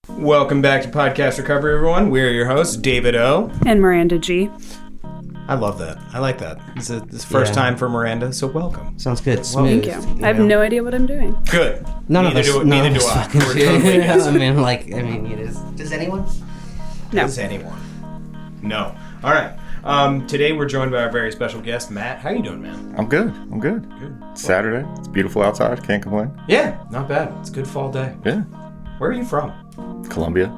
Welcome back to Podcast Recovery, everyone. We're your hosts, David O. And Miranda G. I love that. I like that. This is first time for Miranda, so welcome. Sounds good. Smooth. Thank you. I have no idea what I'm doing. Good. Neither do I. We're totally Does anyone? No. Does anyone? No. All right. Today we're joined by our very special guest, Matt. How you doing, man? I'm good. Good. It's Saturday. It's beautiful outside. Can't complain. Yeah, not bad. It's a good fall day. Yeah. Where are you from? Columbia.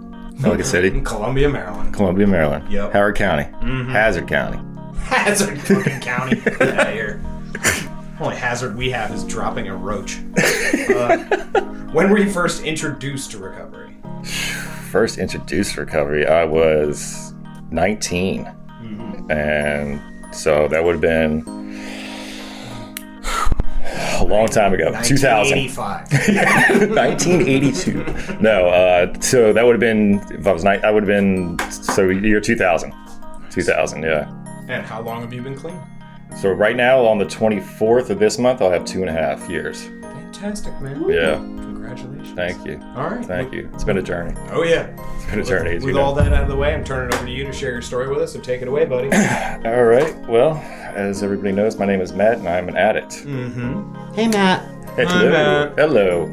Pelican City. In Columbia, Maryland. Columbia, Maryland. Yep. Howard County. Mm-hmm. Hazard County. Hazard fucking County. Get out of here. Only hazard we have is dropping a roach. When were you first introduced to recovery? First introduced to recovery, I was 19. Mm-hmm. And so that would have been a long time ago. 1985. 1982. No, so that would have been, if I was I would have been, so year 2000. 2000, yeah. And how long have you been clean? So right now, on the 24th of this month, I'll have 2.5 years. Fantastic, man. Yeah. Congratulations. Thank you. All right. Thank you. It's been a journey. Oh, yeah. It's been a journey. With all that out of the way, I'm turning it over to you to share your story with us, so take it away, buddy. All right. Well, as everybody knows, my name is Matt, and I'm an addict. Mm-hmm. Hey, Matt. Hello. Matt. Hello.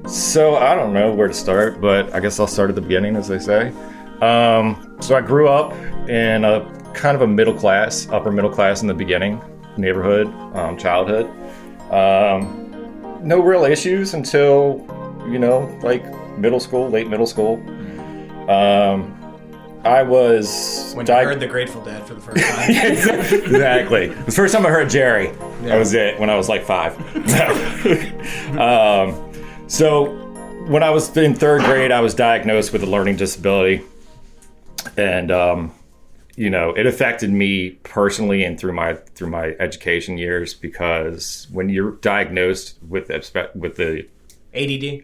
So I don't know where to start, but I guess I'll start at the beginning, as they say. So I grew up in a kind of a middle class, upper middle class in the beginning, neighborhood, childhood. No real issues until, like middle school, late middle school. I was... When you heard the Grateful Dead for the first time. Exactly. The first time I heard Jerry, that was it, when I was like 5. So when I was in 3rd grade, I was diagnosed with a learning disability. And, it affected me personally and through my education years, because when you're diagnosed with the ADD?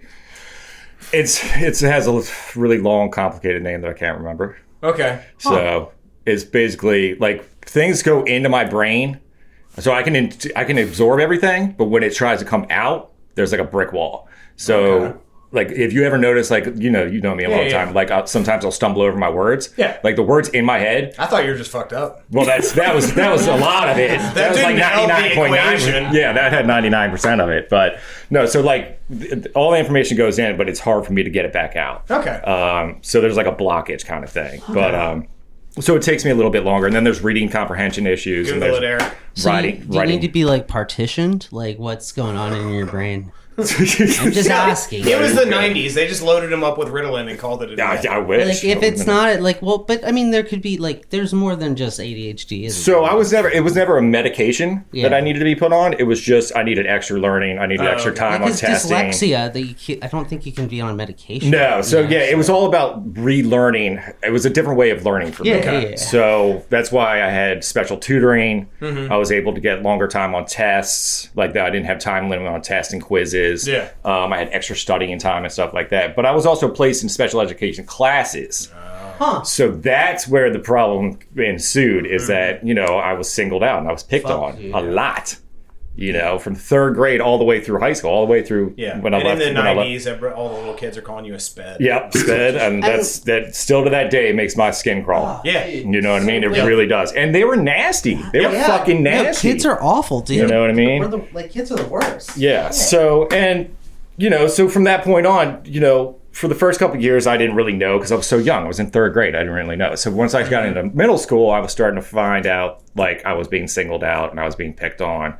It has a really long, complicated name that I can't remember. Okay. So it's basically like things go into my brain, so I can absorb everything, but when it tries to come out, there's like a brick wall. So like if you ever notice, like you know me a long time, like sometimes I'll stumble over my words. Yeah. Like the words in my head. I thought you were just fucked up. Well, that was a lot of it. That was like 99.9%. Yeah, that had 99% of it. But no, so like all the information goes in, but it's hard for me to get it back out. Okay. So there's like a blockage kind of thing. Okay. But so it takes me a little bit longer, and then there's reading comprehension issues. Google and it, Eric. Do you need to be like partitioned? Like what's going on in your brain? I'm just asking. It was the 90s. They just loaded him up with Ritalin and called it a day. I wish. Like if it's not like, well, but I mean, there could be like, there's more than just ADHD. So it was never a medication that I needed to be put on. It was just, I needed extra learning. I needed extra time on testing. Dyslexia, I don't think you can be on medication. No. So it was all about relearning. It was a different way of learning for me. Yeah. So that's why I had special tutoring. Mm-hmm. I was able to get longer time on tests. Like that, I didn't have time limit on testing quizzes. Yeah. I had extra studying time and stuff like that. But I was also placed in special education classes. So that's where the problem ensued, is that, I was singled out and I was picked on a lot. From 3rd grade all the way through high school, all the way through when I left. In the 90s, all the little kids are calling you a sped. Yep, sped. And that still to that day makes my skin crawl. Yeah. You know what I mean? It really does. And they were nasty. They were fucking nasty. No, kids are awful, dude. You know what I mean? Kids are the worst. Yeah. So, and, so from that point on, for the first couple of years, I didn't really know because I was so young. I was in 3rd grade. I didn't really know. So once I got into middle school, I was starting to find out, like, I was being singled out and I was being picked on.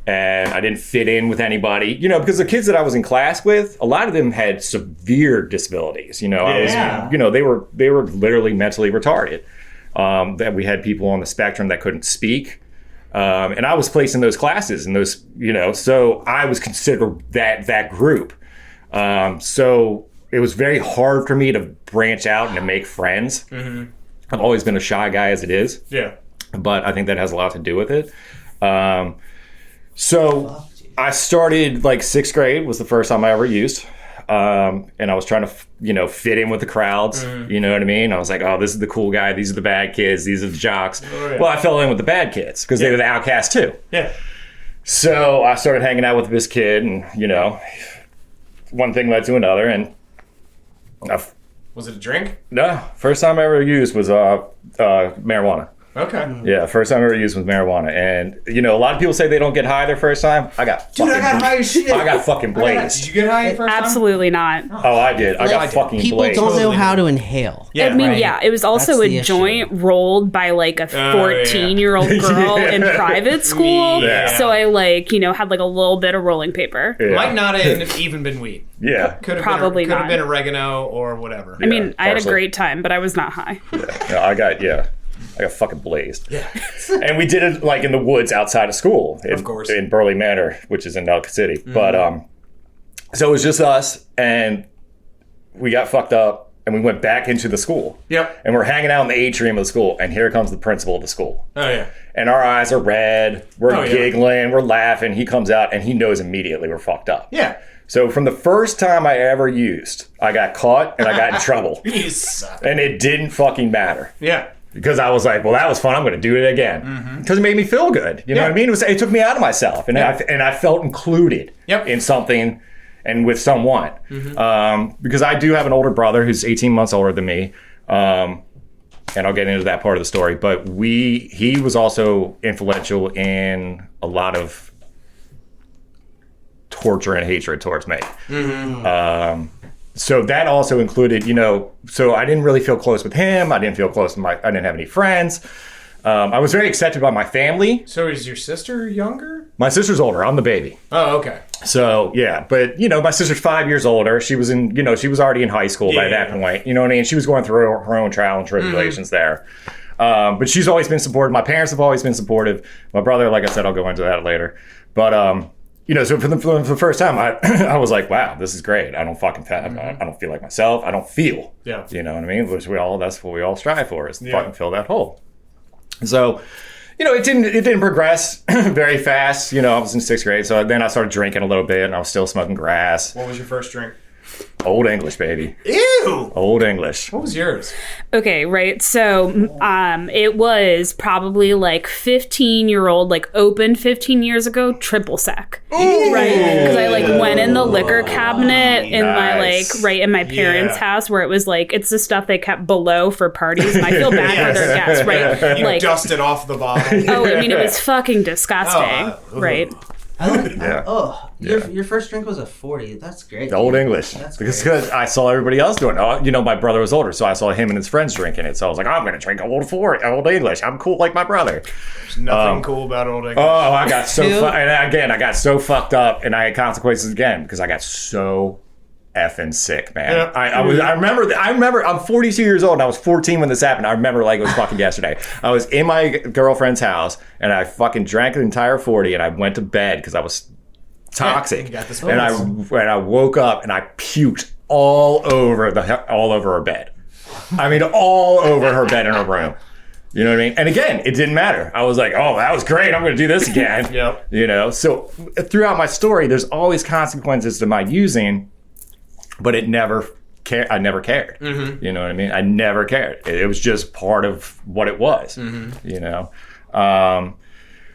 And I didn't fit in with anybody, because the kids that I was in class with, a lot of them had severe disabilities. They were literally mentally retarded. That we had people on the spectrum that couldn't speak. And I was placed in those classes and those, so I was considered that group. So it was very hard for me to branch out and to make friends. Mm-hmm. I've always been a shy guy as it is. Yeah. But I think that has a lot to do with it. So I started like 6th grade was the first time I ever used. And I was trying to, fit in with the crowds. Mm. You know what I mean? I was like, oh, this is the cool guy. These are the bad kids. These are the jocks. Oh, yeah. Well, I fell in with the bad kids because they were the outcasts too. Yeah. So I started hanging out with this kid, and one thing led to another, and Was it a drink? no, first time I ever used was marijuana. Okay. Yeah, first time I ever used was marijuana, and a lot of people say they don't get high their first time. I got high as shit. I got fucking blazed. Did you get high first time? Absolutely not. Oh, I did. I got fucking People blazed. don't know Totally how to inhale. Yeah, I mean, right. yeah, it was also That's a the issue. joint rolled by like a 14-year-old girl in private school. Yeah. So I had like a little bit of rolling paper. Yeah. Might not have even been weed. Yeah. Could have Probably could have not. been oregano or whatever. I mean, I had a parsley. great time, but I was not high. I got fucking blazed. Yeah. And we did it like in the woods outside of school. Of course. In Burley Manor, which is in Elk City. But so it was just us, and we got fucked up, and we went back into the school. Yep. And we're hanging out in the atrium of the school, and here comes the principal of the school. Oh yeah. And our eyes are red, we're Oh, yeah. giggling, we're laughing. He comes out, and he knows immediately we're fucked up. Yeah. So from the first time I ever used, I got caught, and I got in trouble. You suck. And it didn't fucking matter. Yeah. Because I was like, well, that was fun. I'm going to do it again. Because it made me feel good. You know Yeah. what I mean? It took me out of myself. And, Yeah. I felt included Yep. in something and with someone. Because I do have an older brother who's 18 months older than me. And I'll get into that part of the story. But he was also influential in a lot of torture and hatred towards me. So that also included, so I didn't really feel close with him. I didn't feel close with I didn't have any friends. I was very accepted by my family. So is your sister younger? My sister's older. I'm the baby. Oh, okay. So yeah, but my sister's 5 years older. She was she was already in high school by that point. You know what I mean? She was going through her own trial and tribulations there. But she's always been supportive. My parents have always been supportive. My brother, like I said, I'll go into that later. But so for the first time, I was like, wow, this is great. I don't fucking I don't feel like myself. I don't feel. Yeah. You know what I mean? Which that's what we all strive for, is to fucking fill that hole. So, it didn't progress very fast. I was in 6th grade, so then I started drinking a little bit, and I was still smoking grass. What was your first drink? Old English, baby. Ew. Old English. What was yours? Okay, right. So, it was probably like 15-year-old, like opened 15 years ago, triple sec. Right? Because I like went in the liquor cabinet in Nice. in my parents' house, where it was like, it's the stuff they kept below for parties, and I feel bad for their guests, right? You Like, dusted off the bottle. oh, I mean, it was fucking disgusting, right? I like, Yeah. your first drink was a 40. That's great. Old English. That's Because I saw everybody else doing it. My brother was older, so I saw him and his friends drinking it. So I was like, I'm going to drink Old English. I'm cool like my brother. There's nothing cool about Old English. Oh, I got so Two. and again, I got so fucked up, and I had consequences again because I got so effing sick, man. Yeah. I remember I'm 42 years old, and I was 14 when this happened. I remember like it was fucking yesterday. I was in my girlfriend's house, and I fucking drank an entire 40, and I went to bed because I was toxic. You got this And I woke up and I puked all over her bed. I mean, all over her bed in her room. You know what I mean? And again, it didn't matter. I was like, oh, that was great. I'm going to do this again. Yep. So throughout my story, there's always consequences to my using, but I never cared. Mm-hmm. You know what I mean? I never cared. It was just part of what it was,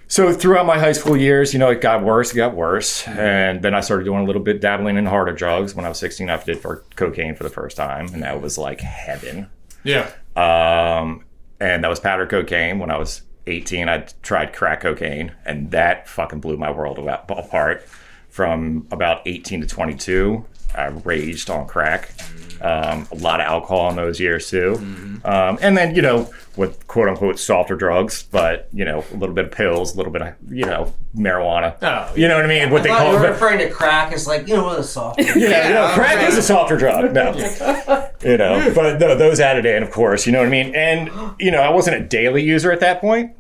So throughout my high school years, it got worse. And then I started doing a little bit dabbling in harder drugs. When I was 16, I did cocaine for the first time. And that was like heaven. Yeah. And that was powder cocaine. When I was 18, I tried crack cocaine. And that fucking blew my world apart. From about 18 to 22, I raged on crack. A lot of alcohol in those years too. And then, with quote unquote softer drugs, but, a little bit of pills, a little bit of, marijuana. Oh, You know what I mean? What they I thought call you were it. referring to crack as like, what a soft. Crack is a softer drug. No. But no, those added in, of course, you know what I mean? And, I wasn't a daily user at that point.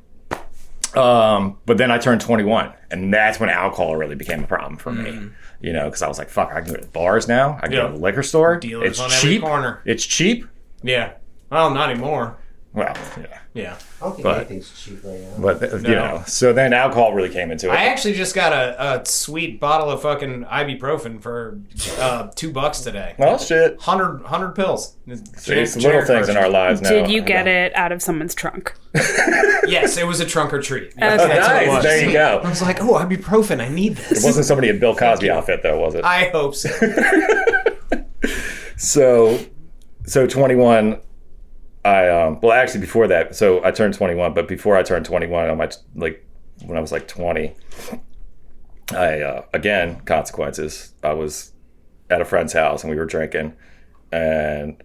But then I turned 21, and that's when alcohol really became a problem for me. Because I was like, fuck, I can go to bars now. I can go to the liquor store. Dealers It's on cheap. every corner. It's cheap. Yeah. Well, not anymore. Well, yeah. Yeah. I don't think But- anything's cheap right now. But, you know, so then alcohol really came into it. I actually just got a sweet bottle of fucking ibuprofen for $2 today. Well, shit. 100 pills. See, it's the little things in our lives now. Did you get it out of someone's trunk? Yes, it was a trunk or treat. Okay. That's what it Nice. was. There you go. I was like, oh, ibuprofen, I need It this. wasn't somebody in Bill Cosby outfit, though, was it? I hope so. So 21, well, actually before that, so I turned 21, but before I turned 21, when I was like 20, again, consequences. I was at a friend's house and we were drinking and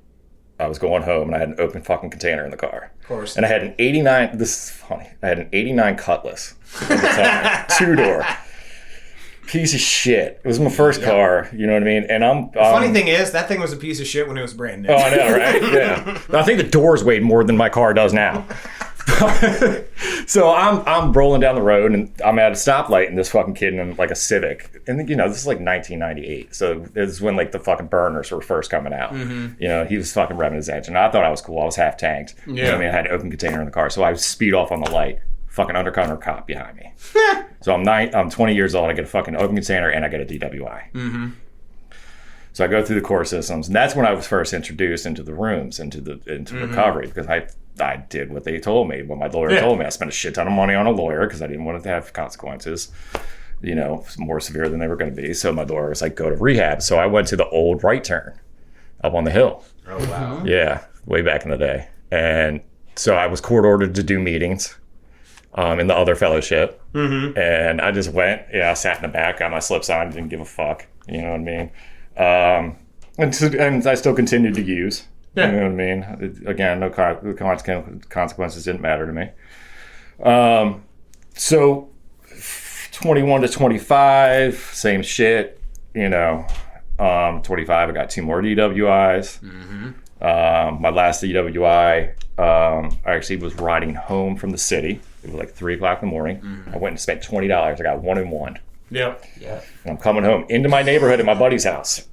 I was going home and I had an open fucking container in the car. Of course. And I had an 89, this is funny, I had an 89 Cutlass at the time, 2-door. Piece of shit. It was my first car, you know what I mean? And I'm... Funny thing is, that thing was a piece of shit when it was brand new. Oh, I know, right? Yeah. I think the doors weighed more than my car does now. So I'm rolling down the road and I'm at a stoplight and this fucking kid in like a Civic. And you know, this is like 1998. So this is when like the fucking burners were first coming out. Mm-hmm. You know, he was fucking revving his engine. I thought I was cool. I was half tanked. Yeah. You know what I mean? I had an open container in the car. So I speed off on the light. Fucking undercover cop behind me. So I'm 20 years old. I get a fucking open container and I get a DWI. Mm-hmm. So I go through the court systems, and that's when I was first introduced into the rooms, into recovery, because I did what they told me, what my lawyer told me. I spent a shit ton of money on a lawyer because I didn't want it to have consequences, you know, more severe than they were going to be. So my lawyer was like, go to rehab. So I went to the old right turn up on the hill. Oh, wow. Yeah, way back in the day. And so I was court ordered to do meetings. In the other fellowship. Mm-hmm. And I just went, I sat in the back, got my slips on, didn't give a fuck. You know what I mean? And I still continued to use. Yeah. You know what I mean? Again, no consequences didn't matter to me. So 21 to 25, same shit. You know, 25, I got 2 more DWIs. Mm-hmm. My last DWI, I actually was riding home from the city. It was like 3 o'clock in the morning. Mm-hmm. I went and spent $20. I got 1 and 1. Yeah. And I'm coming home into my neighborhood at my buddy's house.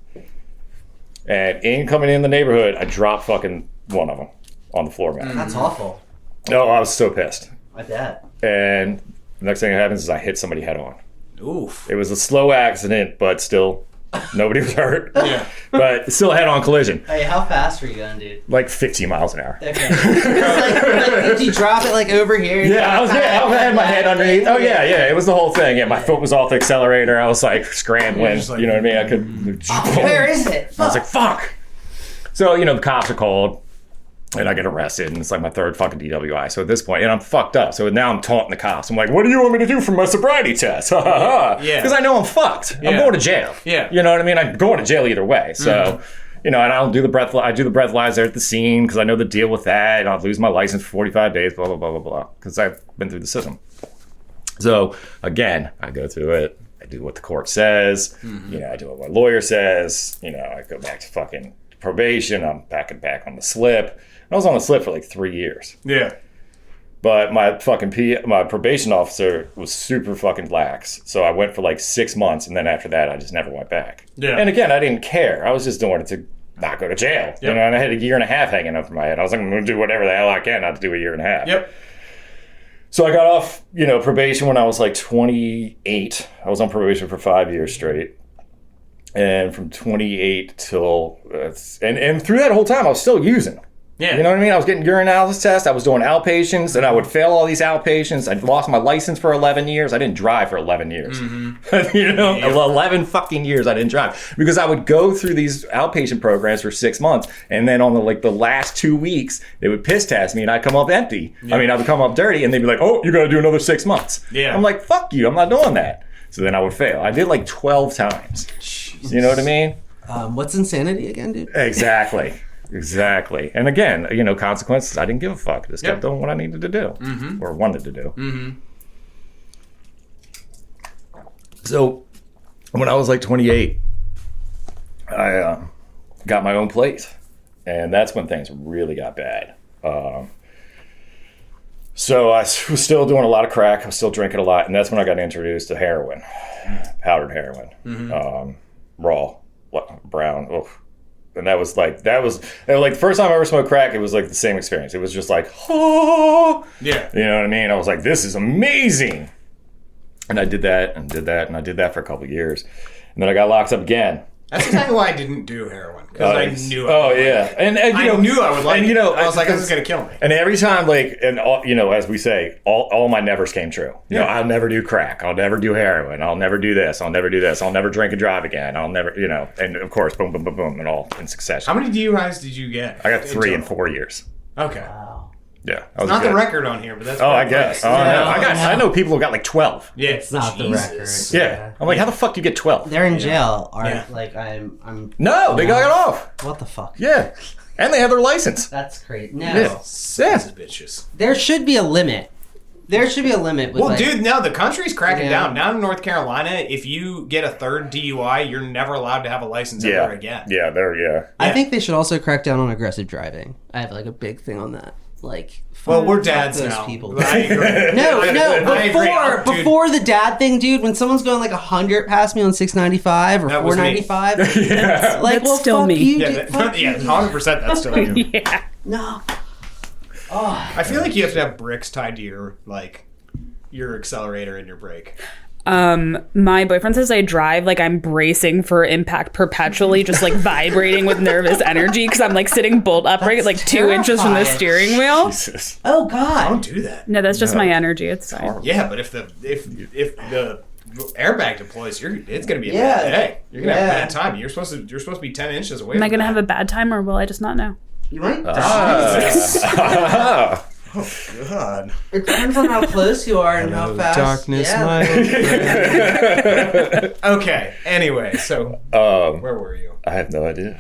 And coming in the neighborhood, I dropped fucking one of them on the floor mat. That's awful. Oh, I was so pissed. My dad. And the next thing that happens is I hit somebody head on. Oof. It was a slow accident, but still, nobody was hurt. Yeah. But still a head-on collision. Hey, how fast were you going, dude? Like 15 miles an hour. Okay. Did you drop it like over here? Yeah, I had my head underneath. Oh, yeah. It was the whole thing. Yeah, my foot was off the accelerator. I was like scrambling. Just like, you know what I mean? I could. Where is it? I was like, fuck. So, you know, the cops are called. And I get arrested, and it's like my 3rd fucking DWI. So at this point, and I'm fucked up. So now I'm taunting the cops. I'm like, what do you want me to do for my sobriety test? Yeah. Because I know I'm fucked. I'm going to jail. Yeah. You know what I mean? I'm going to jail either way. So, you know, and I do the breath lies there at the scene because I know the deal with that. And I'll lose my license for 45 days, blah, blah, blah, blah, blah. Because I've been through the system. So, again, I go through it. I do what the court says. You know, I do what my lawyer says. You know, I go back to fucking probation. I'm back on the slip. I was on the slip for like 3 years. Yeah. But my my probation officer was super fucking lax. So I went for like 6 months, and then after that, I just never went back. Yeah. And again, I didn't care. I was just doing it to not go to jail. Yep. You know, and I had a 1.5 years hanging over my head. I was like, I'm going to do whatever the hell I can not to do a 1.5 years. Yep. So I got off, you know, probation when I was like 28. I was on probation for 5 years straight. And from 28 till, and through that whole time, I was still using. Yeah. You know what I mean? I was getting urinalysis tests. I was doing outpatients, and I would fail all these outpatients. I lost my license for 11 years. I didn't drive for 11 years. Mm-hmm. You know, 11 fucking years I didn't drive because I would go through these outpatient programs for 6 months, and then on the last 2 weeks, they would piss test me, and I'd come up empty. Yeah. I mean, I would come up dirty, and they'd be like, "Oh, you got to do another 6 months." Yeah. I'm like, "Fuck you! I'm not doing that." So then I would fail. I did like 12 times. Jesus. You know what I mean? What's insanity again, dude? Exactly. Exactly. And again, you know, consequences, I didn't give a fuck. Just kept doing what I needed to do or wanted to do. Mm-hmm. So when I was like 28, I got my own place. And that's when things really got bad. So I was still doing a lot of crack. I was still drinking a lot. And that's when I got introduced to heroin, powdered heroin, raw, brown. Oof. And that was like the first time I ever smoked crack, it was like the same experience. It was just like, oh, Yeah. you know what I mean? I was like, this is amazing. And I did that and did that and I did that for a couple of years. And then I got locked up again. That's exactly why I didn't do heroin, because I knew. And I knew I would like. And I was like, this is gonna kill me. And every time, like, and all, as we say, all my nevers came true. You know, I'll never do crack. I'll never do heroin. I'll never do this. I'll never do this. I'll never drink and drive again. I'll never, and of course, boom, boom, boom, boom, and all in succession. How many DUIs did you get? I got 3 in 4 years. Okay. Yeah, It's not the record on here, but that's. I guess. I know people who got like 12. Yeah, It's not the record. Yeah, I'm like, how the fuck do you get 12? They're in jail. Yeah. Like I'm. No, they got it off. What the fuck? Yeah, and they have their license. That's crazy. No, Yeah. Sons of bitches. there should be a limit. There should be a limit. With Well, like, dude, no, the country's cracking Yeah. down. Down in North Carolina, if you get a third DUI, you're never allowed to have a license Yeah, ever again. yeah. I think they should also crack down on aggressive driving. I have like a big thing on that. Like, Well, we're fuck dads those now. people. I agree. No, I agree. Dude, before the dad thing, dude. When someone's going like 100 past me on 695 or That was me. 495, Yeah. like, That's well, still fuck me. you, Yeah, dude, fuck you. 100%. That's still you. Yeah. No. Oh, I feel like you have to have bricks tied to your accelerator and your brake. My boyfriend says I drive like I'm bracing for impact perpetually, just like vibrating with nervous energy because I'm like sitting bolt upright like 2 inches from the terrifying. steering wheel. Jesus. oh God. Don't do that. No, that's just my energy. It's fine. Yeah, but if the airbag deploys, it's gonna be a Yeah. bad day. You're gonna have a Yeah. bad time. You're supposed to be 10 inches away. Am I from gonna that. have a bad time or will I just not know? You might. God. It depends on how close you are and how fast. Darkness, yeah. my Okay. Anyway, so where were you? I have no idea.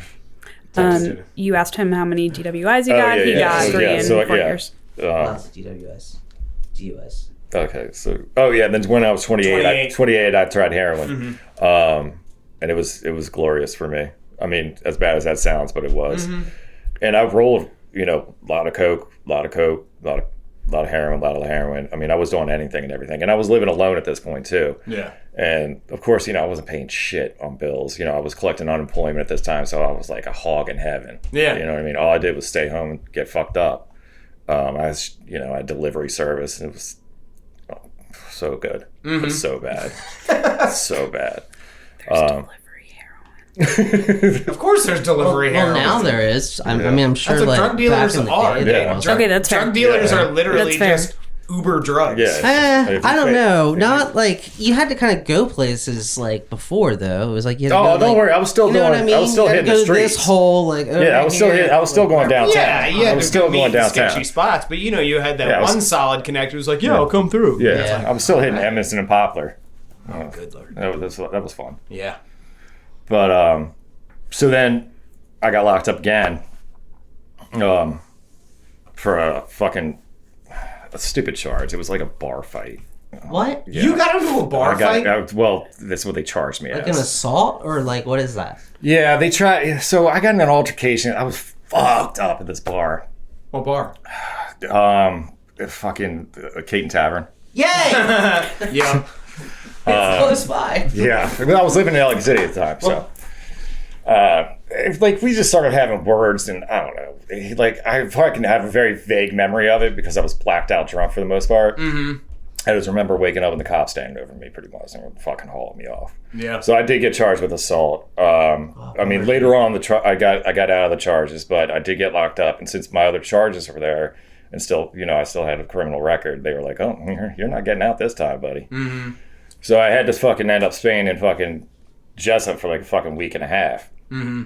You asked him how many DWIs he got. He got 3 in 4 years. Lots of DWS. DUS. Okay, so then when I was 28, I tried heroin, and it was glorious for me. I mean, as bad as that sounds, but it was. And I rolled, a lot of coke, a lot of heroin, a lot of heroin. I mean, I was doing anything and everything, and I was living alone at this point too. Yeah. And of course, I wasn't paying shit on bills. I was collecting unemployment at this time, so I was like a hog in heaven. Yeah. You know what I mean? All I did was stay home and get fucked up. I was, I had delivery service, and it was so good, but so bad, so bad. Of course, there's delivery Well, heroin. now there is. I mean, I'm sure That's what like drug dealers back in the are. day, there Yeah. was- Okay, that's fair. Drug dealers Yeah. are literally That's fair. just Uber drugs. Yeah. If you I don't pay- know. Not like you had to kind of go places like before though. It was like you had to Oh, go, don't like, worry. I was still you know doing. what I mean? I was still You had to hitting the go to streets. This whole like Yeah, I was still going downtown. Yeah, I was still going downtown. sketchy spots, but you had that Yeah, I was- one solid connector who's like, yeah, I'll come through. Yeah, Yeah. I was still hitting Emerson and Poplar. Oh, good lord. That was fun. Yeah. But so then I got locked up again, for a stupid charge. It was like a bar fight. What? Yeah. You got into a bar fight? Well, that's what they charged me Like as. an assault or like what is that? Yeah, they tried. So I got in an altercation. I was fucked up at this bar. What bar? Fucking Caton Tavern. Yay! Yeah. Close by. Yeah, well, I was living in LA City at the time, so. We just started having words, and I don't know. I fucking have a very vague memory of it because I was blacked out drunk for the most part. Mm-hmm. I just remember waking up and the cops standing over me pretty much and were fucking hauling me off. Yeah. So I did get charged with assault. I mean, later on, I got out of the charges, but I did get locked up. And since my other charges were there, and still, I still had a criminal record, they were like, "Oh, you're not getting out this time, buddy." Mm-hmm. So I had to fucking end up staying in fucking Jessup for like a fucking week and a half. Mm-hmm.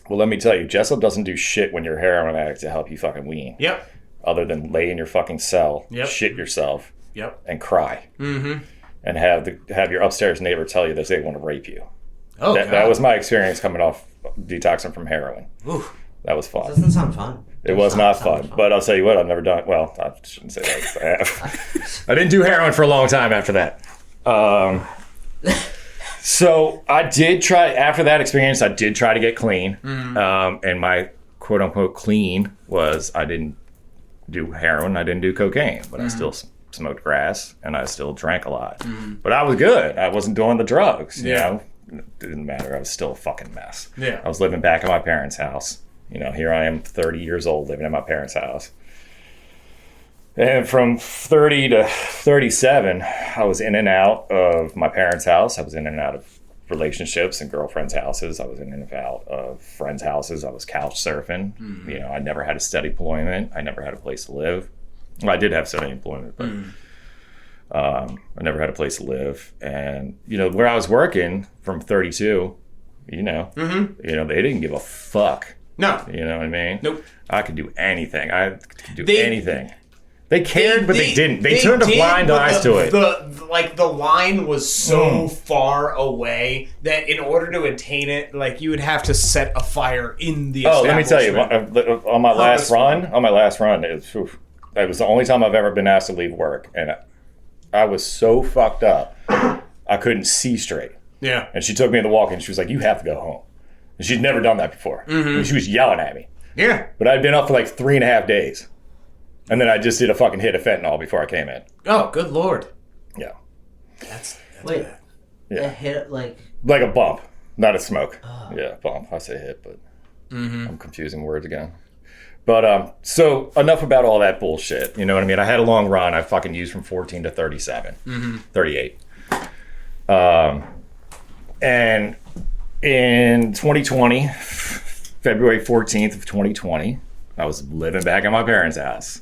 Well, let me tell you, Jessup doesn't do shit when you're a heroin addict to help you fucking wean. Yep. Other than lay in your fucking cell, Yep. shit yourself, Yep. and cry. Mm-hmm. And have your upstairs neighbor tell you that they want to rape you. Oh, That was my experience coming off detoxing from heroin. Oof. That was fun. Doesn't sound fun. It was not fun, but I'll tell you what, I've never done. Well, I shouldn't say that. I didn't do heroin for a long time after that. So I did try, after that experience, I did try to get clean. And my quote unquote clean was I didn't do heroin, I didn't do cocaine, but I still smoked grass and I still drank a lot. But I was good. I wasn't doing the drugs, you know? it didn't matter. I was still a fucking mess. Yeah. I was living back at my parents' house. You know, here I am, 30 years old, living at my parents' house. And from 30 to 37, I was in and out of my parents' house. I was in and out of relationships and girlfriends' houses. I was in and out of friends' houses. I was couch surfing. Mm-hmm. You know, I never had a steady employment. I never had a place to live. Well, I did have steady employment, but I never had a place to live. And, you know, where I was working from 32, you know, they didn't give a fuck. No. You know what I mean? Nope. I could do anything. I could do anything. They cared, but they didn't. They turned a blind eyes to it. The line was so far away that in order to attain it, like, you would have to set a fire in the establishment. Let me tell you, on my last run, it was the only time I've ever been asked to leave work, and I was so fucked up, I couldn't see straight. Yeah. And she took me to the walk-in, and she was like, "You have to go home." And she'd never done that before. And she was yelling at me. Yeah. But I'd been up for like 3.5 days. And then I just did a fucking hit of fentanyl before I came in. Oh, good lord. Yeah. That's Wait. bad. Yeah. A hit, like a bump, not a smoke. Yeah, bump. I say hit, but I'm confusing words again. But so enough about all that bullshit. You know what I mean? I had a long run. I fucking used from 14 to 37, 38. And in 2020, February 14th of 2020, I was living back at my parents' house.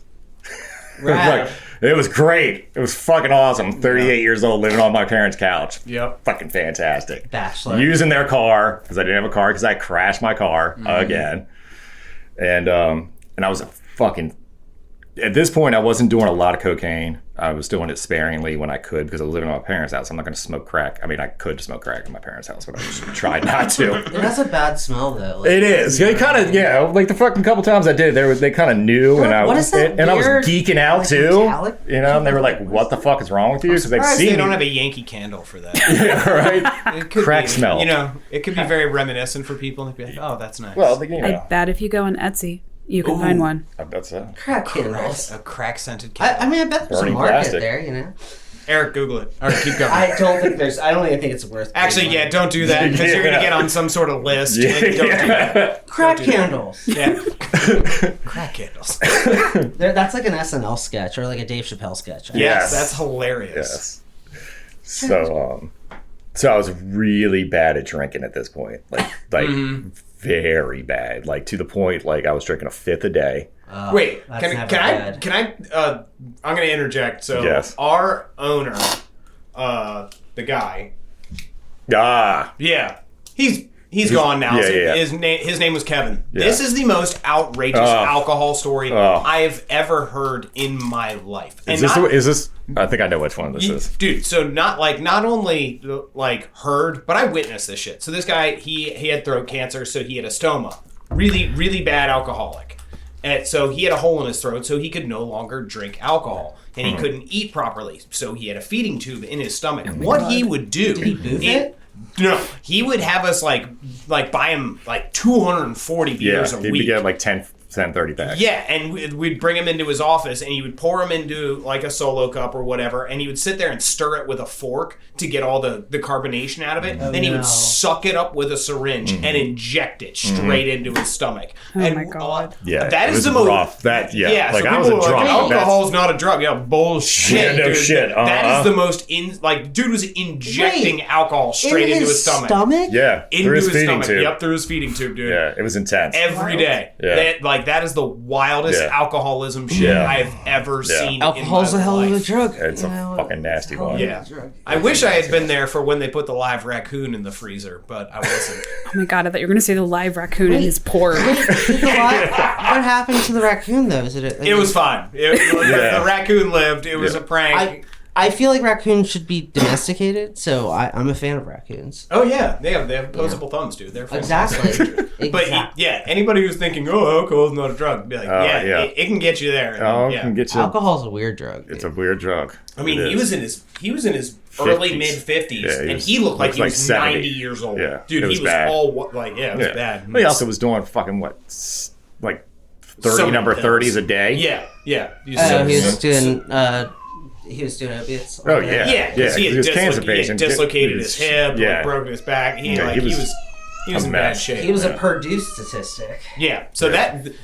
right. It was great. It was fucking awesome. 38 years old, living on my parents' couch. Yep. Fucking fantastic. Bachelor. Using their car, because I didn't have a car, because I crashed my car again. And I was at this point, I wasn't doing a lot of cocaine. I was doing it sparingly when I could, because I was living at my parents' house. I'm not going to smoke crack. I mean, I could smoke crack in my parents' house, but I just tried not to. It has a bad smell, though. Like, It is. They kind of, like the fucking couple times I did, they kind of knew, what is that and I was weird, geeking out like, too. metallic? You know, and they were like, "What the fuck is wrong with you?" Because they've Surprised seen they me. don't have a Yankee candle for that. Yeah, right. It could Crack be, smell. You know, it could be very reminiscent for people. And they'd be like, "Oh, that's nice." Well, you I know, bet if you go on Etsy, you can find one. that's it. Crack candles. a crack scented candle. I mean, I bet there's a Burning market plastic. there, you know? Eric, Google it. All right, keep going. I don't even think it's worth Actually, yeah, don't do that, because you're gonna get on some sort of list. Yeah. And don't do that. Crack Don't do that. candles. Yeah. Crack candles. That's like an SNL sketch or like a Dave Chappelle sketch. Yes, that's hilarious. Yes. So I was really bad at drinking at this point, like very bad, like to the point like I was drinking a fifth a day. Wait, that's can never I? good. Can I? I'm gonna interject. So Yes. our owner, the guy, Ah, he's gone now. yeah, So yeah. His name was Kevin. Yeah. This is the most outrageous alcohol story I have ever heard in my life. is this? I think I know which one this is. Dude, so not only like heard, but I witnessed this shit. So this guy, he had throat cancer, so he had a stoma. Really, really bad alcoholic. And so he had a hole in his throat, so he could no longer drink alcohol. And he couldn't eat properly, so he had a feeding tube in his stomach. What he would do... Did he move it? No, he would have us like buy him like 240 beers a he'd week. be getting like 10, 30 packs. Yeah, and we'd bring him into his office, and he would pour him into like a solo cup or whatever, and he would sit there and stir it with a fork to get all the carbonation out of it. Then he would suck it up with a syringe and inject it straight into his stomach. Oh and, my God. Yeah, that it is was the most rough. Like so I was a people were drunk. like, alcohol's not a drug. Yeah, bullshit. Yeah, no dude. shit. That is the most dude was injecting alcohol straight into his stomach. Yeah, Into through his his feeding stomach. tube. Yep, through his feeding tube, dude. Yeah, it was intense. Every day. Yeah. That is the wildest alcoholism shit Yeah. I have ever seen. Alcohol's in a my hell of a life. drug. It's a fucking nasty one. Yeah. I wish I had been there for when they put the live raccoon in the freezer, but I wasn't. Oh my God, I thought you were going to say the live raccoon in his pork. What happened to the raccoon, though? It was fine. The raccoon lived. It was a prank. I feel like raccoons should be domesticated, so I'm a fan of raccoons. Oh yeah, they have opposable thumbs, dude. They're fantastic. Exactly. But yeah, anybody who's thinking, "Oh, alcohol's not a drug," be like, yeah. It can get you there. Oh, yeah. can get you. Alcohol's a weird drug. It's a weird drug. I mean, It he is. was in his early 50s. mid 50s, Yeah, and he looked like he was 70. 90 years old. Yeah, Dude, it he was was bad. all like, it was bad. But he also was doing fucking like 30 So number many 30s pills. a day. Yeah. He was doing he was doing opiates? Oh, yeah. Yeah, because he had cancer patient. dislocated his hip, Yeah. like, broken his back. He was in bad mess. shape. He was a Purdue statistic. Yeah, so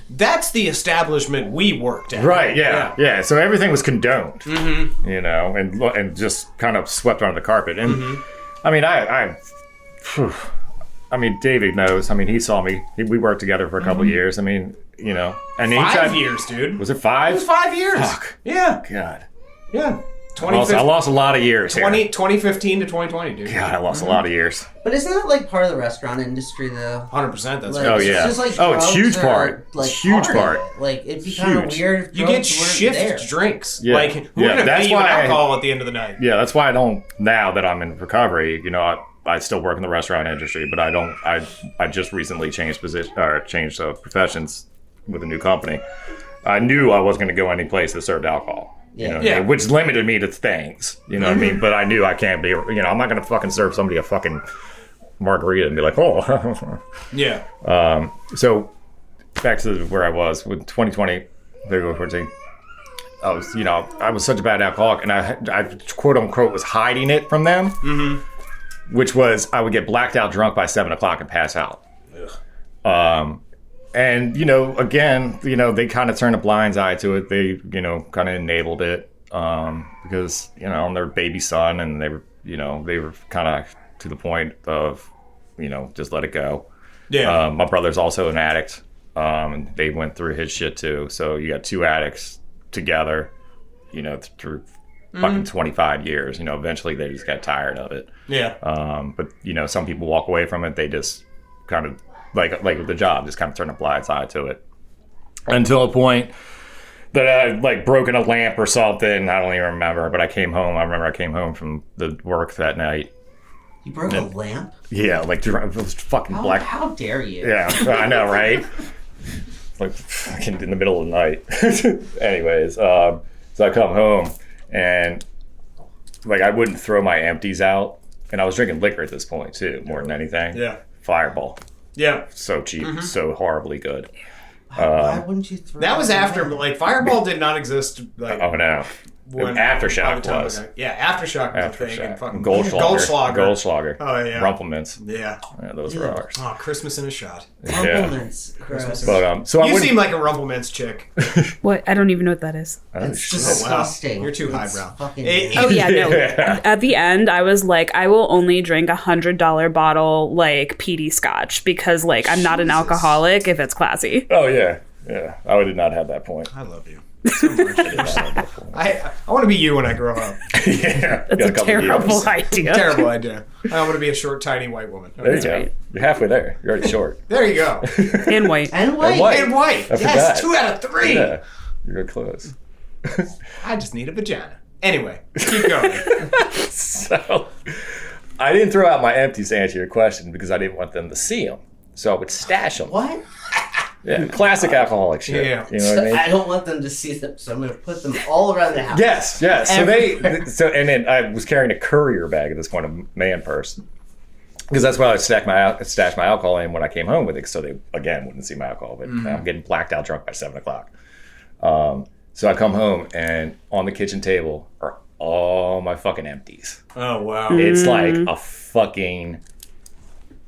that's the establishment we worked at. Right, yeah. So everything was condoned, you know, and just kind of swept under the carpet. And I mean, I mean, David knows. I mean, he saw me. We worked together for a couple of years. I mean, you know, and 5 years, dude. Was it 5? It was 5 years. Fuck. Yeah. God. Yeah. I lost a lot of years. 2015 to 2020, dude. God, I lost a lot of years. But isn't that like part of the restaurant industry, though? 100%. That's Like, right. Oh, yeah. It's just like Oh, it's drugs huge are, part. Like, Huge part. of it. Like, it'd be kind of Huge. weird if You get drugs weren't there. shift drinks. Yeah. Like, who Yeah, would have that's pay you why alcohol at the end of the night? Yeah, that's why I don't, now that I'm in recovery, you know, I still work in the restaurant industry, but I just recently changed professions with a new company. I knew I wasn't going to go any place that served alcohol. You know what I mean? Which limited me to things. You know what I mean? But I knew I can't be, you know, I'm not going to fucking serve somebody a fucking margarita and be like, oh. Yeah. So back to where I was with 2020, February 14th. I was such a bad alcoholic, and I quote unquote was hiding it from them, which was I would get blacked out drunk by 7 o'clock and pass out. And, you know, again, you know, they kind of turned a blind eye to it. They, you know, kind of enabled it because, you know, I'm their baby son, and they were kind of to the point of, you know, just let it go. Yeah. My brother's also an addict. And they went through his shit too. So you got 2 addicts together, you know, through fucking 25 years. You know, eventually they just got tired of it. Yeah. But, you know, some people walk away from it. They just kind of, like with the job, just kind of turn a blind eye to it. Until a point that I had, like, broken a lamp or something. I don't even remember. But I came home. I remember I came home from the work that night. You broke a lamp? Yeah, like, it was fucking black. How dare you? Yeah, I know, right? Like, fucking in the middle of the night. Anyways, so I come home, and, like, I wouldn't throw my empties out. And I was drinking liquor at this point, too, more than anything. Yeah. Fireball. Yeah. So cheap, so horribly good. Why wouldn't you throw That was it after, away? like, Fireball did not exist. Like, Oh, no. when- Aftershock time was. ago. Yeah, Aftershock was a thing. And Aftershock. fucking Goldschlager. Goldschlager. Oh, yeah. Rumplemans. Yeah. Yeah, those were ours. Oh, Christmas in a shot. Compliments. Gross. But, so I You wouldn't... seem like a Rumpleman's chick. What? I don't even know what that is. Oh, It's shit. disgusting. You're too It's highbrow. fucking Oh yeah, no. At the end, I was like, I will only drink $100 bottle like PD Scotch because like I'm not an alcoholic if it's classy. Oh, yeah. Yeah. I did not have that point. I love you so much. I want to be you when I grow up. Yeah. That's a terrible idea. Terrible idea. I want to be a short, tiny white woman. There you go. right. You're halfway there. You're already short. There you go. And white. And white. white. And white. I Yes, forgot. 2 out of 3. Yeah. You're close. I just need a vagina. Anyway, keep going. So, I didn't throw out my empties to answer your question because I didn't want them to see them. So I would stash them. What? Yeah, classic alcoholic shit. Yeah. You know what I mean? I don't want them to see them, so I'm going to put them all around the house. Yes, yes. So Everywhere. and then I was carrying a courier bag at this point, a man purse, because that's where I stashed my alcohol in when I came home with it, so they again wouldn't see my alcohol. But I'm getting blacked out drunk by 7 o'clock. So I come home, and on the kitchen table are all my fucking empties. Oh, wow. It's like a fucking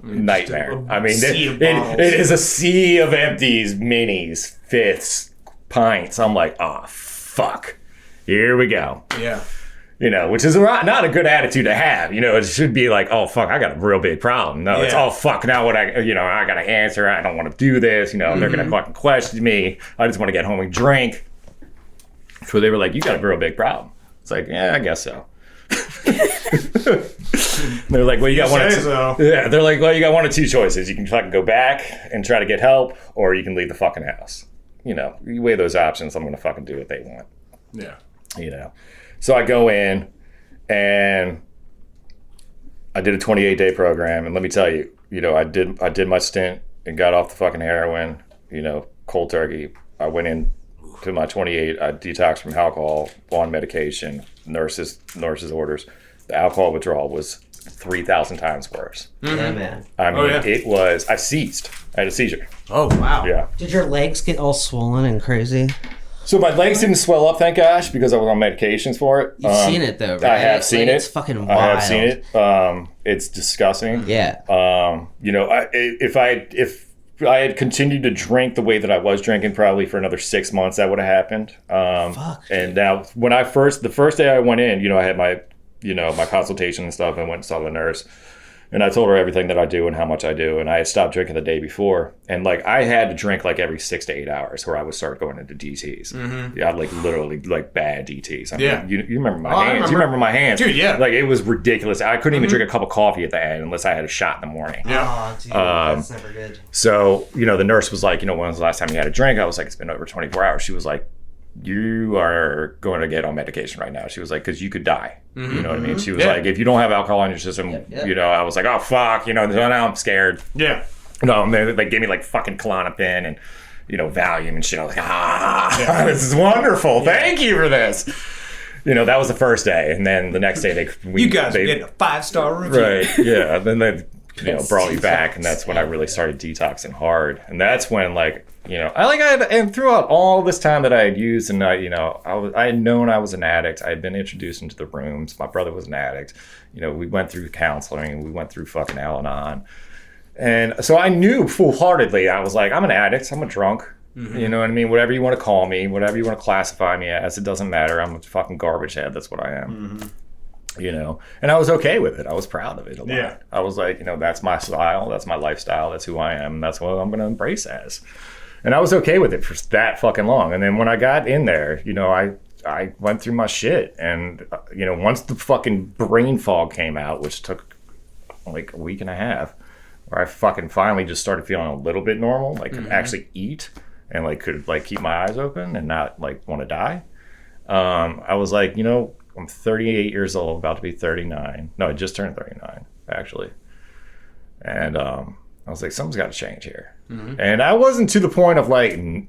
nightmare. I mean, sea of it bottles. is a sea of empties, minis, fifths, pints. I'm like, oh, fuck. Here we go. Yeah. You know, which is not a good attitude to have. You know, it should be like, oh, fuck, I got a real big problem. No, it's, Yeah. oh, fuck, now what I got to answer. I don't want to do this. You know, they're going to fucking question me. I just want to get home and drink. So they were like, you got a real big problem. It's like, yeah, I guess so. They're like, well, you got one of say two. so. Yeah, they're like, well, you got one of two choices. You can fucking go back and try to get help, or you can leave the fucking house. You know, you weigh those options. I'm gonna fucking do what they want. Yeah. You know, so I go in and I did a 28-day program, and let me tell you, you know, I did my stint and got off the fucking heroin. You know, cold turkey. I went in to my 28. I detoxed from alcohol, on medication, nurses orders. The alcohol withdrawal was 3,000 times worse. Yeah, man. I mean, yeah. it was. I seized. I had a seizure. Oh, wow. Yeah. Did your legs get all swollen and crazy? So my legs didn't swell up, thank gosh, because I was on medications for it. You've seen it though, right? I have seen it. It's fucking wild. I have seen it. It's disgusting. Yeah. If I had continued to drink the way that I was drinking, probably for another 6 months, that would have happened. Fuck. And now, when the first day I went in, I had my consultation and stuff. I went and saw the nurse. And I told her everything that I do and how much I do. And I had stopped drinking the day before. And I had to drink every 6 to 8 hours, where I would start going into DTs. Mm-hmm. Yeah, literally bad DTs. I mean, you remember my hands. You remember my hands. Dude, yeah. It was ridiculous. I couldn't even drink a cup of coffee at the end unless I had a shot in the morning. Yeah. Oh, dude, that's never good. So, the nurse was like, when was the last time you had a drink? I was like, it's been over 24 hours. She was like, you are going to get on medication right now. She was like, because you could die. Mm-hmm. You know what I mean? She was like, if you don't have alcohol in your system, I was like, oh, fuck. Now I'm scared. Yeah. They gave me fucking Klonopin and, Valium and shit. I was like, this is wonderful. Yeah. Thank you for this. That was the first day. And then the next day, you guys are getting a 5-star review. Right. Yeah. Then they, brought me back. And that's when I really started detoxing hard. And that's when, and throughout all this time that I had used, and I had known I was an addict. I had been introduced into the rooms. My brother was an addict. We went through counseling. We went through fucking Al-Anon. And so I knew full-heartedly, I was like, I'm an addict. I'm a drunk. Mm-hmm. You know what I mean? Whatever you want to call me, whatever you want to classify me as, it doesn't matter. I'm a fucking garbage head. That's what I am. Mm-hmm. And I was okay with it. I was proud of it a lot. Yeah. I was like, that's my style. That's my lifestyle. That's who I am. That's what I'm going to embrace as. And I was okay with it for that fucking long. And then when I got in there, I went through my shit. And, once the fucking brain fog came out, which took a week and a half, where I fucking finally just started feeling a little bit normal, could actually eat and could keep my eyes open and not want to die. I was like, I'm 38 years old, about to be 39. No, I just turned 39, actually. And I was like, something's got to change here. Mm-hmm. And I wasn't to the point of